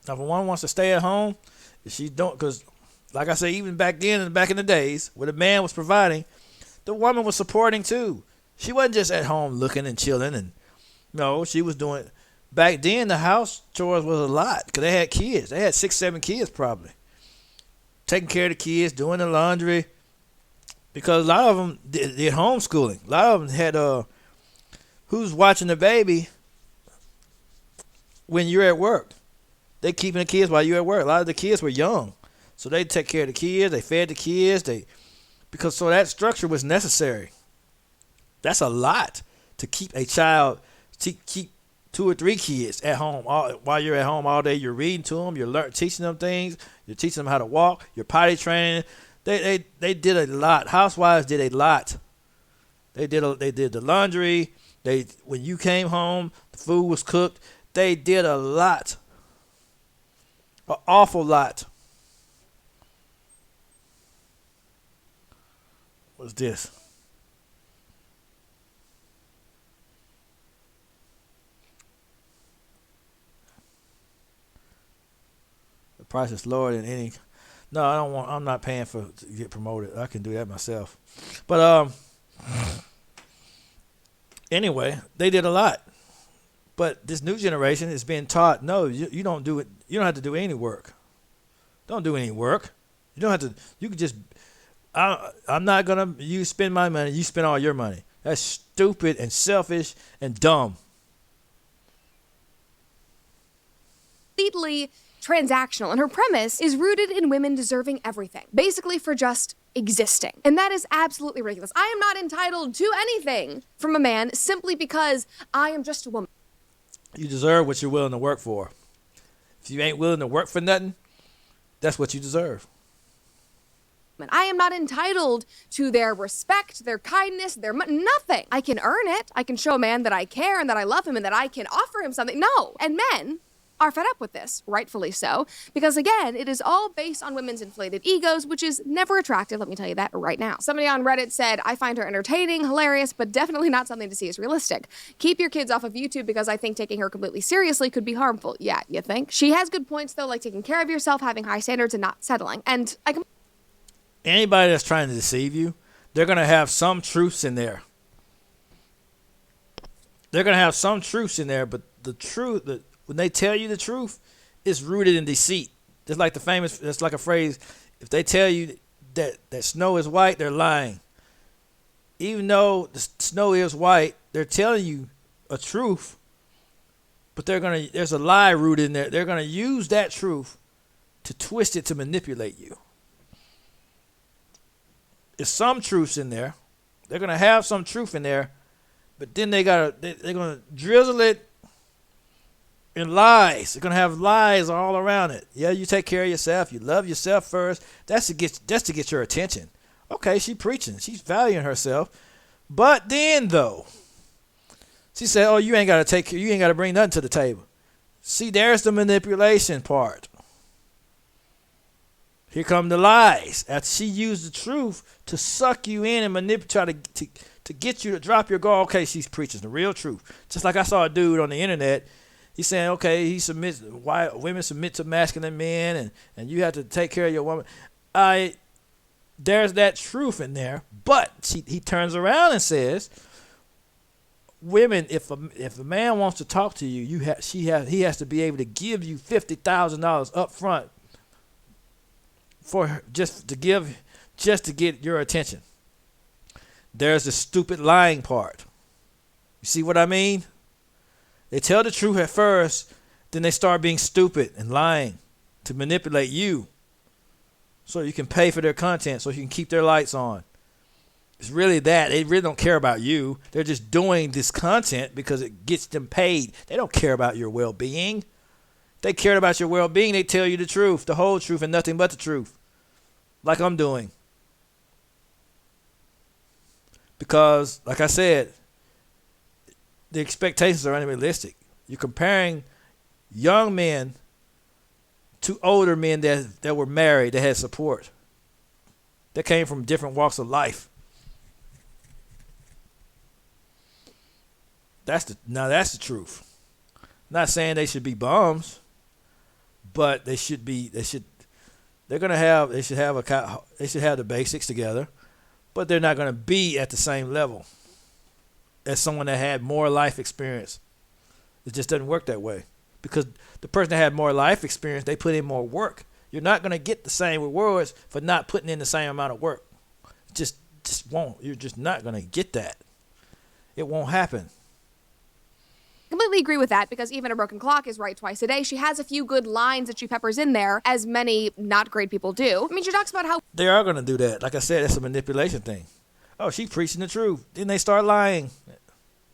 Now, if a woman wants to stay at home, if she don't, because like I say, even back in the days, when a man was providing, the woman was supporting too. She wasn't just at home looking and chilling, and no, she was doing. Back then, the house chores was a lot because they had kids. They had 6, 7 kids probably. Taking care of the kids, doing the laundry. Because a lot of them did homeschooling. A lot of them had who's watching the baby when you're at work. They keeping the kids while you're at work. A lot of the kids were young. So they take care of the kids. They fed the kids. Because that structure was necessary. That's a lot to keep a child, to keep 2 or 3 kids at home while you're at home all day. You're reading to them. You're teaching them things. You're teaching them how to walk. You're potty training. They did a lot. Housewives did a lot They did the laundry. When you came home, the food was cooked. They did a lot. An awful lot. What's this? The price is lower than any. No, I don't want. I'm not paying to get promoted. I can do that myself. But anyway, they did a lot. But this new generation is being taught, no, you don't do it. You don't have to do any work. Don't do any work. You don't have to. You can just. I'm not gonna. You spend my money. You spend all your money. That's stupid and selfish and dumb. Completely transactional, and her premise is rooted in women deserving everything, basically for just existing. And that is absolutely ridiculous. I am not entitled to anything from a man simply because I am just a woman. You deserve what you're willing to work for. If you ain't willing to work for nothing, that's what you deserve. I am not entitled to their respect, their kindness, nothing. I can earn it. I can show a man that I care and that I love him and that I can offer him something. No. And men are fed up with this, rightfully so, because again, it is all based on women's inflated egos, which is never attractive, let me tell you that right now. Somebody on Reddit said, I find her entertaining, hilarious, but definitely not something to see as realistic. Keep your kids off of YouTube because I think taking her completely seriously could be harmful. Yeah, you think? She has good points though, like taking care of yourself, having high standards, and not settling. And Anybody that's trying to deceive you, they're going to have some truths in there. They're going to have some truths in there, but the truth, when they tell you the truth, it's rooted in deceit. Just like it's like a phrase, if they tell you that snow is white, they're lying. Even though the snow is white, they're telling you a truth, but there's a lie rooted in there. They're going to use that truth to twist it to manipulate you. There's some truths in there. They're going to have some truth in there, but then they're going to drizzle it in lies. They're going to have lies all around it. Yeah, you take care of yourself. You love yourself first. That's to get your attention. Okay, she's preaching. She's valuing herself. But then, though, she said, oh, you ain't got to bring nothing to the table. See, there's the manipulation part. Here come the lies. After she used the truth to suck you in and manipulate, try to get you to drop your guard. Okay, she's preaching the real truth. Just like I saw a dude on the internet. He's saying, okay, why women submit to masculine men, and you have to take care of your woman. There's that truth in there, but he turns around and says, women, if a man wants to talk to you, he has to be able to give you $50,000 up front just to get your attention. There's the stupid lying part. You see what I mean? They tell the truth at first, then they start being stupid and lying to manipulate you so you can pay for their content, so you can keep their lights on. It's really that. They really don't care about you. They're just doing this content because it gets them paid. They don't care about your well-being. If they cared about your well-being, they tell you the truth, the whole truth, and nothing but the truth, like I'm doing. Because, like I said, the expectations are unrealistic. You're comparing young men to older men that were married, that had support, that came from different walks of life. That's the truth. I'm not saying they should be bums, but they should have the basics together, but they're not going to be at the same level as someone that had more life experience. It just doesn't work that way, because the person that had more life experience, they put in more work. You're not going to get the same rewards for not putting in the same amount of work. Just won't. You're just not going to get that. It won't happen. Completely agree with that, because even a broken clock is right twice a day. She has a few good lines that she peppers in there, as many not great people do. I mean, she talks about how they are going to do that. Like I said, it's a manipulation thing. Oh, she's preaching the truth. Then they start lying.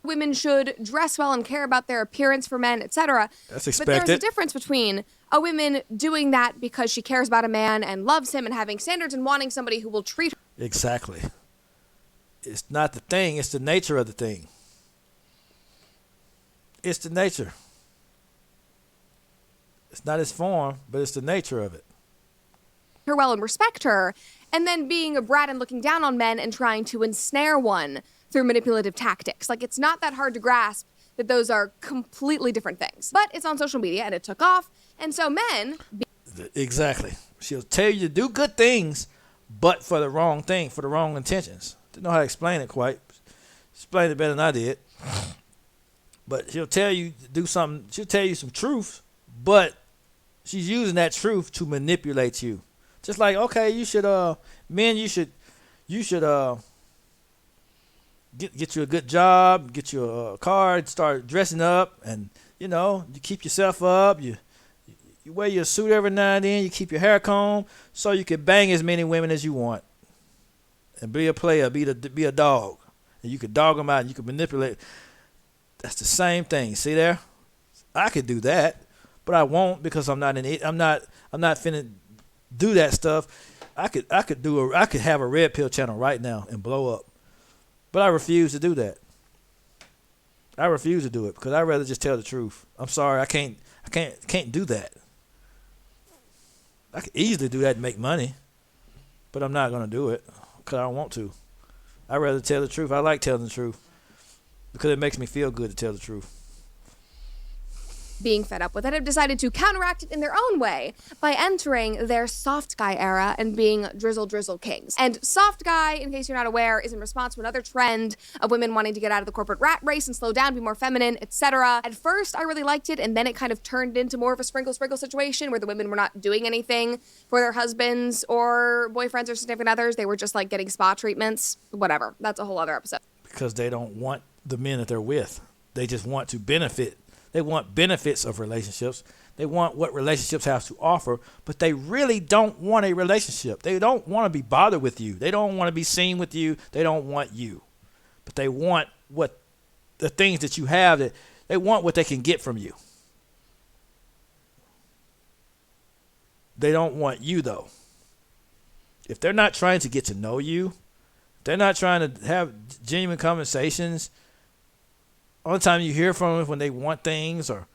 women should dress well and care about their appearance for men, etc. That's expected. But there's a difference between a woman doing that because she cares about a man and loves him and having standards, and wanting somebody who will treat her. Exactly. It's not the thing, it's the nature of the thing. It's the nature. It's not its form, but it's the nature of it. Her well and respect her, and then being a brat and looking down on men and trying to ensnare one through manipulative tactics. Like, it's not that hard to grasp that those are completely different things. But it's on social media and it took off, and so men... Exactly. She'll tell you to do good things, but for the wrong thing, for the wrong intentions. Didn't know how to explain it quite. Explained it better than I did. But she'll tell you to do something. She'll tell you some truth, but she's using that truth to manipulate you. Just like, okay, you should, men, you should get you a good job, get you a car, start dressing up, and you keep yourself up. You wear your suit every now and then. You keep your hair combed so you can bang as many women as you want, and be a player, be a dog, and you can dog them out, and you can manipulate. That's the same thing. See there? I could do that, but I won't because I'm not finna do that stuff. I could have a red pill channel right now and blow up, but I refuse to do that. I refuse to do it because I'd rather just tell the truth. I'm sorry, I can't do that. I could easily do that and make money, but I'm not gonna do it because I don't want to. I'd rather tell the truth. I like telling the truth because it makes me feel good to tell the truth. Being fed up with it, have decided to counteract it in their own way by entering their soft guy era and being drizzle kings. And soft guy, in case you're not aware, is in response to another trend of women wanting to get out of the corporate rat race and slow down, be more feminine, etc. At first, I really liked it, and then it kind of turned into more of a sprinkle situation where the women were not doing anything for their husbands or boyfriends or significant others. They were just like getting spa treatments, whatever. That's a whole other episode. Because they don't want the men that they're with. They just want to benefit. They want benefits of relationships. They want what relationships have to offer, but they really don't want a relationship. They don't want to be bothered with you. They don't want to be seen with you. They don't want you. But they want what the things that you have, that they want what they can get from you. They don't want you though. If they're not trying to get to know you, they're not trying to have genuine conversations. Only time you hear from them is when they want things or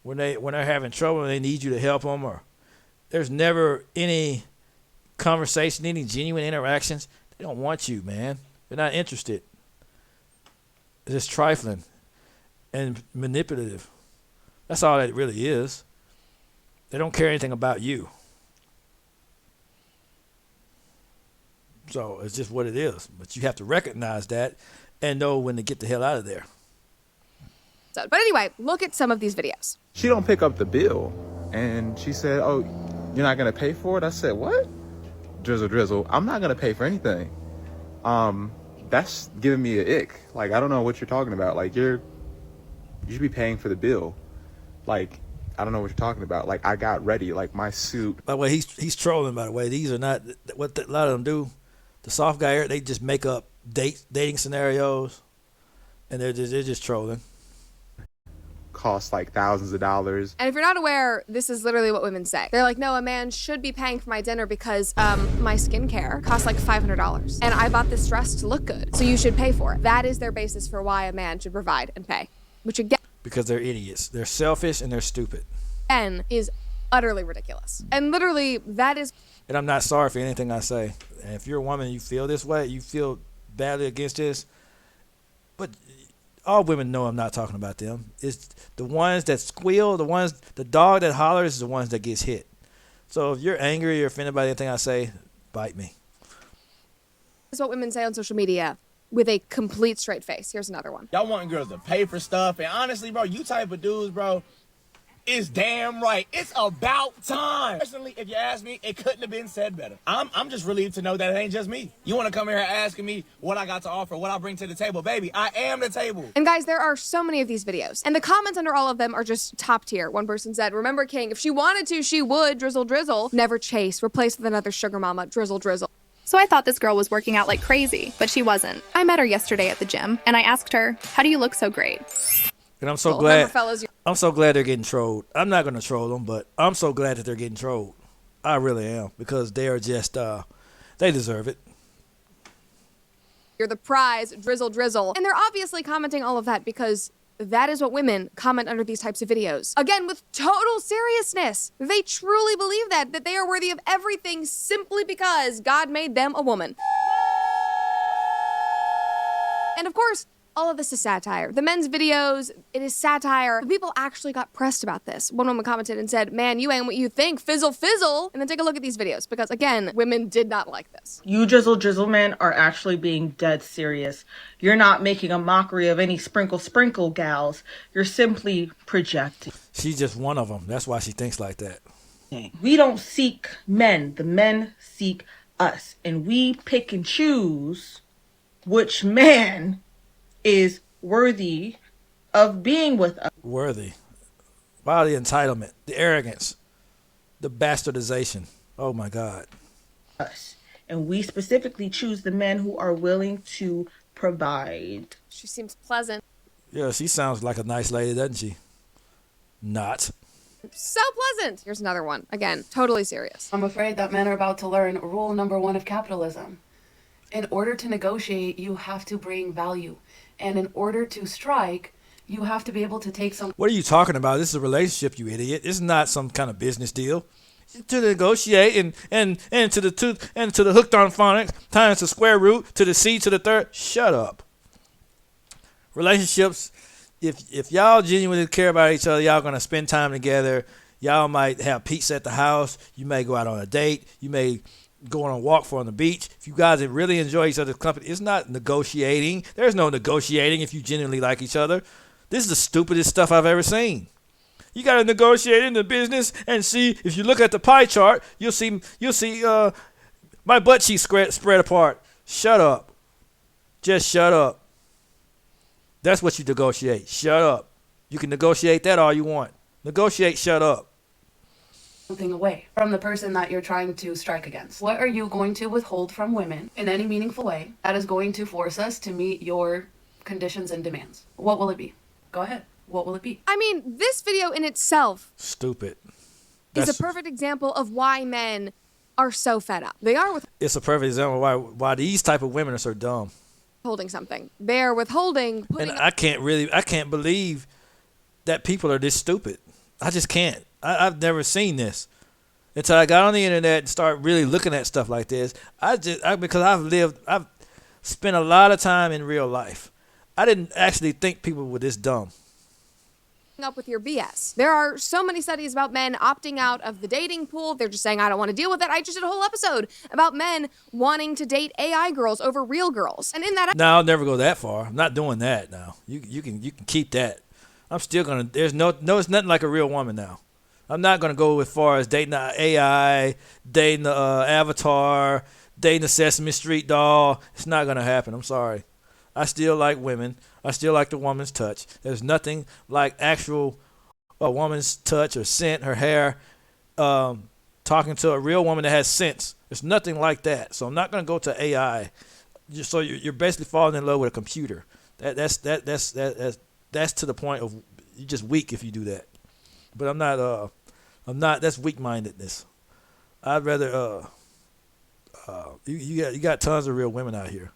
when they're having trouble and they need you to help them, or there's never any conversation, any genuine interactions. They don't want you, man. They're not interested. It's just trifling and manipulative. That's all it really is. They don't care anything about you. So it's just what it is. But you have to recognize that and know when to get the hell out of there. But anyway, look at some of these videos. She don't pick up the bill, and she said, "Oh, you're not gonna pay for it?" I said, "What?" Drizzle, I'm not gonna pay for anything. That's giving me an ick. Like, I don't know what you're talking about. Like, you should be paying for the bill. Like, I don't know what you're talking about. Like, I got ready, like my suit. By the way, he's trolling. By the way, these are not what a lot of them do. The soft guy, they just make up dating scenarios, and they're just trolling. Cost like thousands of dollars. And if you're not aware, this is literally what women say. They're like, no, a man should be paying for my dinner because my skincare costs like $500. And I bought this dress to look good, so you should pay for it. That is their basis for why a man should provide and pay. Which again... Because they're idiots. They're selfish and they're stupid. And is utterly ridiculous. And literally, that is... And I'm not sorry for anything I say. And if you're a woman and you feel this way, you feel badly against this, but... all women know I'm not talking about them. It's the ones that squeal, the dog that hollers is the ones that gets hit. So if you're angry or offended by anything I say, bite me. This is what women say on social media with a complete straight face. Here's another one. Y'all want girls to pay for stuff, and honestly, bro, you type of dudes, bro, is damn right. It's about time. Personally, if you ask me, it couldn't have been said better. I'm just relieved to know that it ain't just me. You want to come here asking me what I got to offer, what I bring to the table. Baby, I am the table. And guys, there are so many of these videos. And the comments under all of them are just top tier. One person said, remember King, if she wanted to, she would, drizzle. Never chase, replace with another sugar mama, drizzle. So I thought this girl was working out like crazy, but she wasn't. I met her yesterday at the gym, and I asked her, how do you look so great? And I'm so Well, glad. remember, fellas, I'm so glad they're getting trolled. I'm not going to troll them, but I'm so glad that they're getting trolled. I really am, because they are just, they deserve it. You're the prize, drizzle drizzle. And they're obviously commenting all of that because that is what women comment under these types of videos. Again, with total seriousness. They truly believe that they are worthy of everything simply because God made them a woman. And of course, all of this is satire. The men's videos, it is satire. People actually got pressed about this. One woman commented and said, man, you ain't what you think, fizzle fizzle. And then take a look at these videos because again, women did not like this. You drizzle drizzle men are actually being dead serious. You're not making a mockery of any sprinkle sprinkle gals. You're simply projecting. She's just one of them. That's why she thinks like that. We don't seek men. The men seek us. And we pick and choose which man is worthy of being with us. Worthy. Wow, the entitlement, the arrogance, the bastardization. Oh my God. Us. And we specifically choose the men who are willing to provide. She seems pleasant. Yeah, she sounds like a nice lady, doesn't she? Not. So pleasant. Here's another one. Again, totally serious. I'm afraid that men are about to learn rule number 1 of capitalism. In order to negotiate, you have to bring value. And in order to strike, you have to be able to take some. What are you talking about? This is a relationship, you idiot. This is not some kind of business deal. To negotiate and to the hooked on phonics times the square root to the c to the third. Shut up. Relationships, if y'all genuinely care about each other, y'all gonna spend time together. Y'all might have pizza at the house. You may go out on a date. You may go on a walk on the beach. If you guys really enjoy each other's company, it's not negotiating. There's no negotiating if you genuinely like each other. This is the stupidest stuff I've ever seen. You got to negotiate in the business and see. If you look at the pie chart, you'll see my butt cheeks spread apart. Shut up. Just shut up. That's what you negotiate. Shut up. You can negotiate that all you want. Negotiate, shut up. Something away from the person that you're trying to strike against. What are you going to withhold from women in any meaningful way that is going to force us to meet your conditions and demands? What will it be? Go ahead. What will it be? I mean, this video in itself Stupid. is a perfect example of why men are so fed up. They are It's a perfect example of why these type of women are so dumb. withholding something. They're withholding. And I can't believe that people are this stupid. I just can't. I've never seen this until I got on the internet and started really looking at stuff like this. Because I've spent a lot of time in real life. I didn't actually think people were this dumb. Up with your BS. There are so many studies about men opting out of the dating pool. They're just saying, I don't want to deal with it. I just did a whole episode about men wanting to date AI girls over real girls. And in that No, I'll never go that far. I'm not doing that now. You can keep that. I'm still gonna. There's no. It's nothing like a real woman now. I'm not gonna go as far as dating the AI, dating the Avatar, dating the Sesame Street doll. It's not gonna happen. I'm sorry. I still like women. I still like the woman's touch. There's nothing like actual a woman's touch or scent, her hair, talking to a real woman that has sense. There's nothing like that. So I'm not gonna go to AI. So you're basically falling in love with a computer. That's to the point of you're just weak if you do that. But I'm not. That's weak-mindedness. I'd rather. You got tons of real women out here.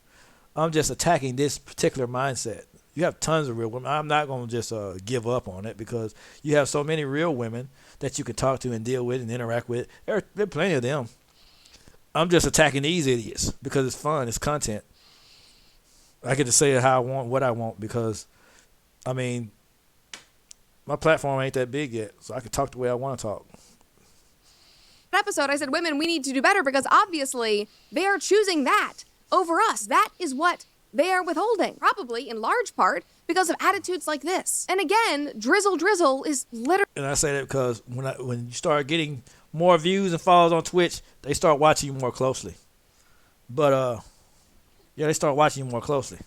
I'm just attacking this particular mindset. You have tons of real women. I'm not going to just give up on it because you have so many real women that you can talk to and deal with and interact with. There are plenty of them. I'm just attacking these idiots because it's fun. It's content. I get to say how I want, what I want because, I mean, my platform ain't that big yet, so I can talk the way I want to talk. episode, I said, women, we need to do better because obviously they are choosing that over us. That is what they are withholding, probably in large part because of attitudes like this. And again, drizzle drizzle is literally. And I say that because when you start getting more views and follows on Twitch, they start watching you more closely. But yeah, they start watching you more closely.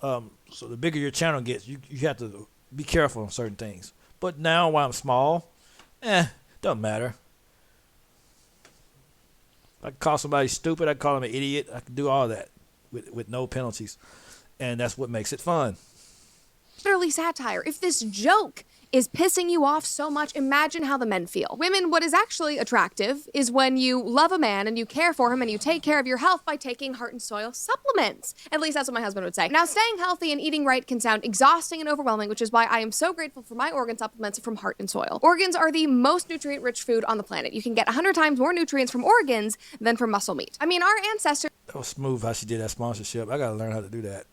So the bigger your channel gets, you have to be careful on certain things. But now while I'm small, doesn't matter. I can call somebody stupid. I can call them an idiot. I can do all that with no penalties. And that's what makes it fun. Literally satire. If this joke is pissing you off so much, imagine how the men feel. Women, what is actually attractive is when you love a man and you care for him and you take care of your health by taking Heart and Soil supplements. At least that's what my husband would say. Now, staying healthy and eating right can sound exhausting and overwhelming, which is why I am so grateful for my organ supplements from Heart and Soil. Organs are the most nutrient-rich food on the planet. You can get 100 times more nutrients from organs than from muscle meat. I mean, our ancestors... That was smooth how she did that sponsorship. I gotta learn how to do that.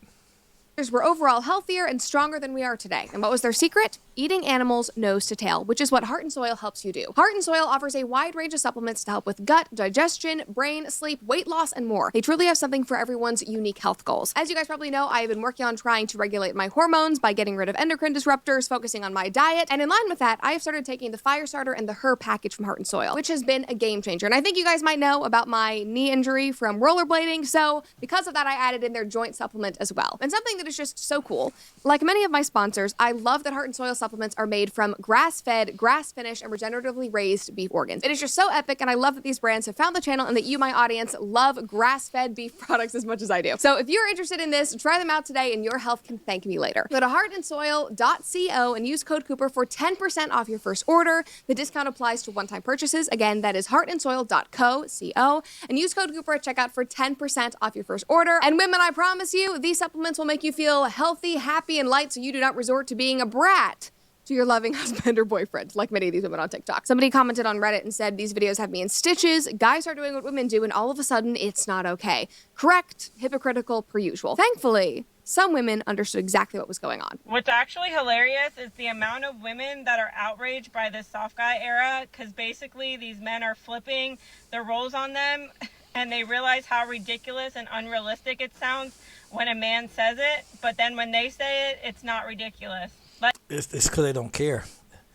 Were overall healthier and stronger than we are today. And what was their secret? Eating animals nose to tail, which is what Heart and Soil helps you do. Heart and Soil offers a wide range of supplements to help with gut, digestion, brain, sleep, weight loss, and more. They truly have something for everyone's unique health goals. As you guys probably know, I have been working on trying to regulate my hormones by getting rid of endocrine disruptors, focusing on my diet, and in line with that, I have started taking the Fire Starter and the Her package from Heart and Soil, which has been a game changer. And I think you guys might know about my knee injury from rollerblading, so because of that, I added in their joint supplement as well. And something that is just so cool. Like many of my sponsors, I love that Heart and Soil supplements are made from grass-fed, grass-finished, and regeneratively raised beef organs. It is just so epic, and I love that these brands have found the channel and that you, my audience, love grass-fed beef products as much as I do. So if you're interested in this, try them out today, and your health can thank me later. Go to heartandsoil.co and use code Cooper for 10% off your first order. The discount applies to one-time purchases. Again, that is heartandsoil.co, and use code Cooper at checkout for 10% off your first order. And women, I promise you, these supplements will make you feel healthy, happy, and light so you do not resort to being a brat to your loving husband or boyfriend, like many of these women on TikTok. Somebody commented on Reddit and said, these videos have me in stitches. Guys are doing what women do, and all of a sudden, it's not okay. Correct, hypocritical, per usual. Thankfully, some women understood exactly what was going on. What's actually hilarious is the amount of women that are outraged by this soft guy era, because basically these men are flipping the roles on them, and they realize how ridiculous and unrealistic it sounds when a man says it, but then when they say it, it's not ridiculous. But It's because they don't care.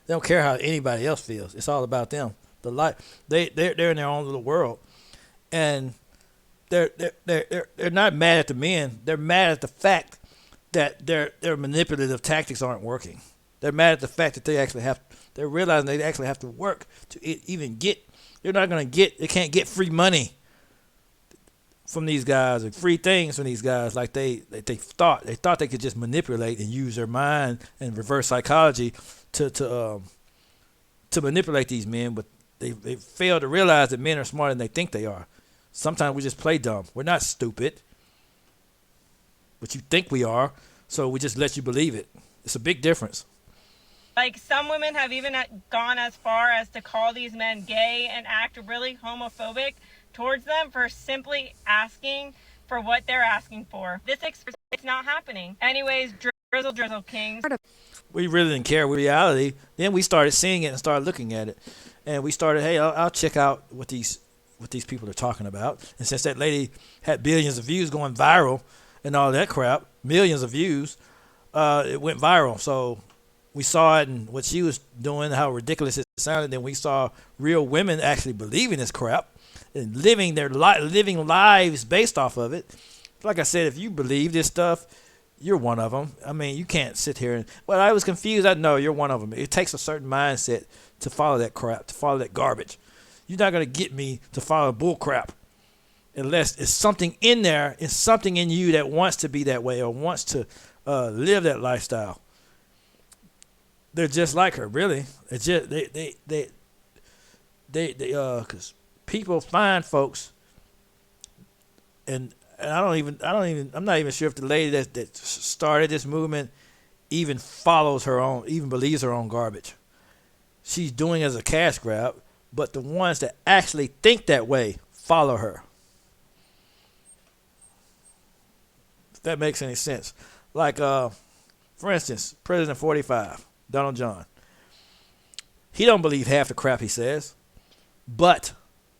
They don't care how anybody else feels. It's all about them. They're in their own little world, and they're not mad at the men. They're mad at the fact that their manipulative tactics aren't working. They're mad at the fact that they're realizing they actually have to work to even get. They're not gonna get. They can't get free money from these guys or free things from these guys like they thought they could just manipulate and use their mind and reverse psychology to manipulate these men, but they fail to realize that men are smarter than they think they are. Sometimes we just play dumb. We're not stupid, but you think we are, so we just let you believe it. It's a big difference. like some women have even gone as far as to call these men gay and act really homophobic towards them for simply asking for what they're asking for. This it's not happening. Anyways, drizzle kings. We really didn't care with reality. Then we started seeing it and started looking at it, and we started, hey, I'll check out what these people are talking about. And since that lady had billions of views going viral and all that crap, millions of views, it went viral. So we saw it and what she was doing, how ridiculous it sounded. Then we saw real women actually believing this crap and living lives based off of it. Like I said, if you believe this stuff, you're one of them. I mean, you can't sit here and, well, I was confused. No, you're one of them. It takes a certain mindset to follow that crap, to follow that garbage. You're not going to get me to follow bull crap unless it's something in there, it's something in you that wants to be that way or wants to live that lifestyle. They're just like her, really. It's just because people find folks, and I'm not even sure if the lady that started this movement even believes her own garbage. She's doing it as a cash grab, but the ones that actually think that way follow her. If that makes any sense. Like, for instance, President 45, Donald John. He don't believe half the crap he says, but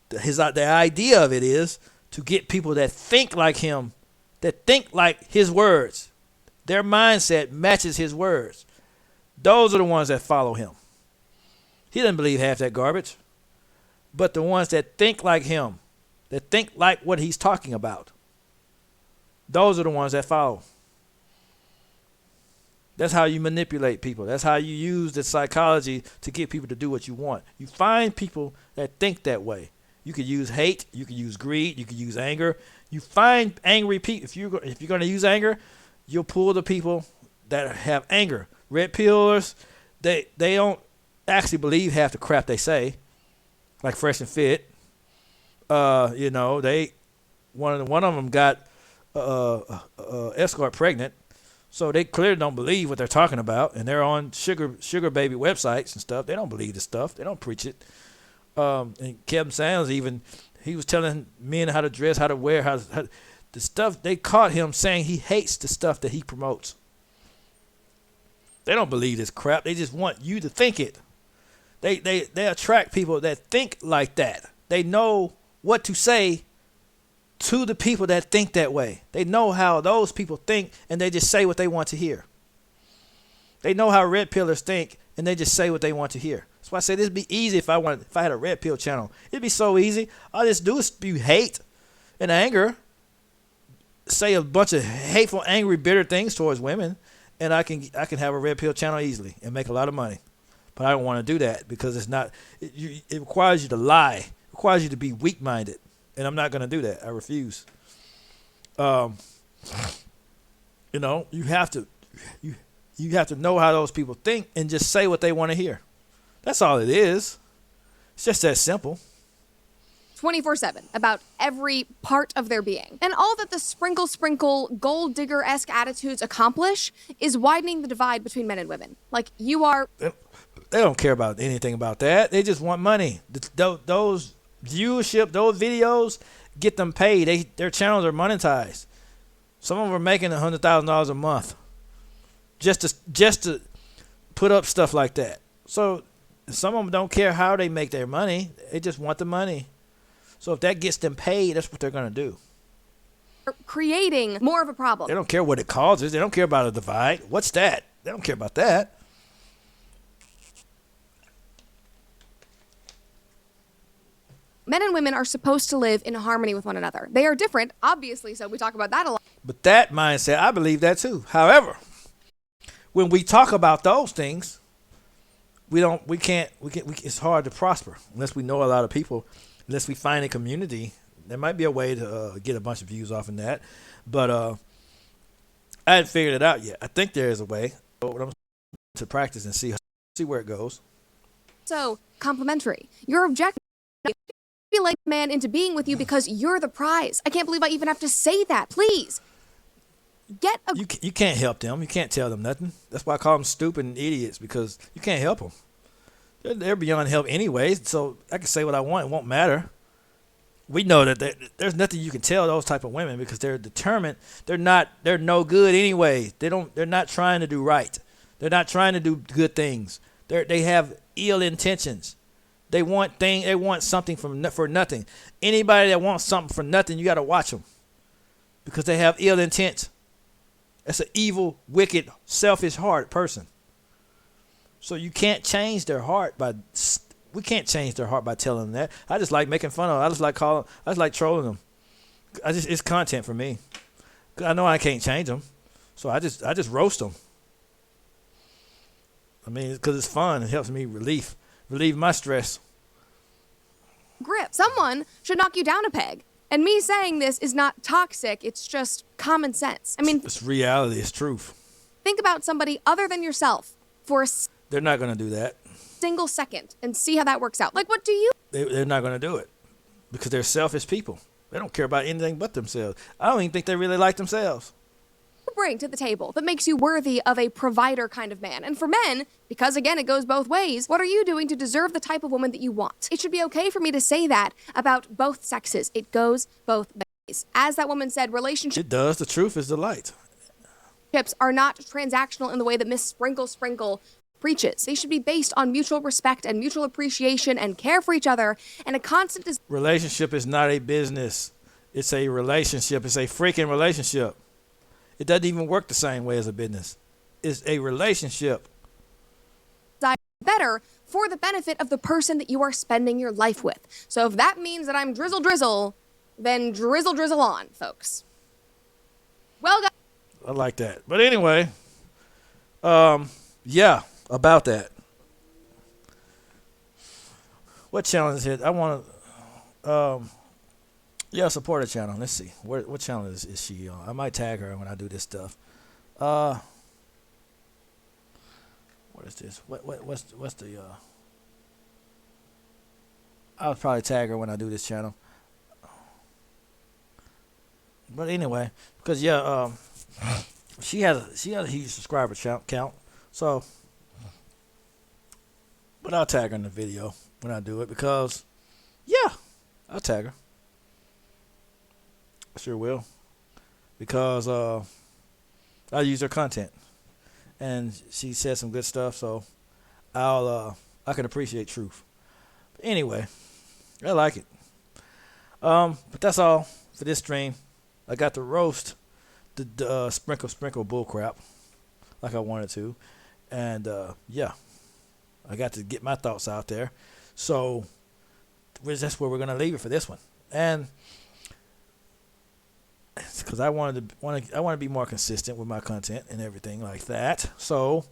the idea of it is to get people that think like him, that think like his words. Their mindset matches his words. Those are the ones that follow him. He doesn't believe half that garbage. But the ones that think like him, that think like what he's talking about, those are the ones that follow. That's how you manipulate people. That's how you use the psychology to get people to do what you want. You find people that think that way. You could use hate. You could use greed. You could use anger. You find angry people. If you're going to use anger, you'll pull the people that have anger. Red pillers, they don't actually believe half the crap they say, like Fresh and Fit. You know, one of them got escort pregnant, so they clearly don't believe what they're talking about, and they're on sugar baby websites and stuff. They don't believe this stuff. They don't preach it. And Kevin Samuels he was telling men how to dress, how to wear, how the stuff. They caught him saying he hates the stuff that he promotes. They don't believe this crap. They just want you to think it. They attract people that think like that. They know what to say to the people that think that way. They know how those people think, and they just say what they want to hear. They know how red pillers think, and they just say what they want to hear. That's why I say this would be easy if I had a red pill channel. It'd be so easy. All I just do is spew hate and anger, say a bunch of hateful, angry, bitter things towards women, and I can have a red pill channel easily and make a lot of money. But I don't want to do that because it requires you to lie. It requires you to be weak-minded. And I'm not going to do that. I refuse. You know, you have to know how those people think and just say what they want to hear. That's all it is. It's just that simple. 24/7 about every part of their being. And all that the sprinkle, gold digger-esque attitudes accomplish is widening the divide between men and women. Like, you are... They don't care about anything about that. They just want money. Those viewership, those videos, get them paid. Their channels are monetized. Some of them are making $100,000 a month just to put up stuff like that. So some of them don't care how they make their money. They just want the money. So if that gets them paid, that's what they're going to do. Creating more of a problem. They don't care what it causes. They don't care about a divide. What's that? They don't care about that. Men and women are supposed to live in harmony with one another. They are different, obviously, so we talk about that a lot. But that mindset, I believe that too. However, when we talk about those things, it's hard to prosper unless we know a lot of people, unless we find a community. There might be a way to get a bunch of views off in that, but I hadn't figured it out yet. I think there is a way. But I'm to practice and see where it goes. So, complimentary. Your objective be like a man into being with you because you're the prize. I can't believe I even have to say that. Please. You can't help them. You can't tell them nothing. That's why I call them stupid and idiots, because you can't help them. They're beyond help anyway, so I can say what I want. It won't matter. We know that there's nothing you can tell those type of women because they're determined. They're no good anyway. They're not trying to do right. They're not trying to do good things. They have ill intentions. They want something for nothing. Anybody that wants something for nothing, you got to watch them because they have ill intent. That's an evil, wicked, selfish heart person. So you can't change their heart we can't change their heart by telling them that. I just like making fun of them. I just like trolling them. It's content for me. I know I can't change them, so I just roast them. I mean, because it's fun. It helps me relieve my stress. Grip. Someone should knock you down a peg. And me saying this is not toxic. It's just common sense. I mean, it's reality. It's truth. Think about somebody other than yourself for a They're not going to do that. Single second and see how that works out. Like, what do you? They're not going to do it because they're selfish people. They don't care about anything but themselves. I don't even think they really like themselves. Bring to the table that makes you worthy of a provider kind of man. And for men, because again, it goes both ways, what are you doing to deserve the type of woman that you want? It should be okay for me to say that about both sexes. It goes both ways. As that woman said, relationships... It does. The truth is the light. ...are not transactional in the way that Miss Sprinkle preaches. They should be based on mutual respect and mutual appreciation and care for each other and a constant... Relationship is not a business. It's a relationship. It's a freaking relationship. It doesn't even work the same way as a business. It's a relationship. Better for the benefit of the person that you are spending your life with. So if that means that I'm drizzle, then drizzle on, folks. Well, guys. I like that. But anyway, yeah, about that. What channel is it? I want to... Yeah, support her channel. Let's see. What channel is she on? I might tag her when I do this stuff. What is this? What's the I'll probably tag her when I do this channel. But anyway, because she has a huge subscriber count. So, but I'll tag her in the video when I do it because, yeah, I'll tag her. I sure will, because I use her content, and she said some good stuff. So I can appreciate truth. But anyway, I like it. But that's all for this stream. I got to roast the sprinkle bullcrap like I wanted to, and yeah, I got to get my thoughts out there. So that's where we're gonna leave it for this one, and because I want to be more consistent with my content and everything like that. So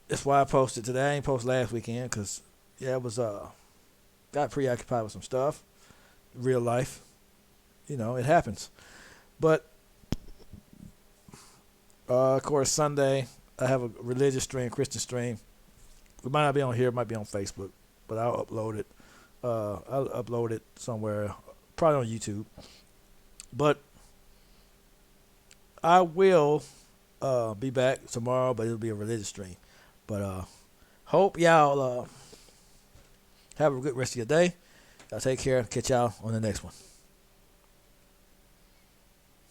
that's why I posted today. I didn't post last weekend because it was got preoccupied with some stuff, real life. You know, it happens. But of course, Sunday I have a religious stream, Christian stream. It might not be on here, it might be on Facebook, but I'll upload it. I'll upload it somewhere, probably on YouTube. But I will be back tomorrow, but it'll be a religious stream. But hope y'all have a good rest of your day. Y'all take care. Catch y'all on the next one.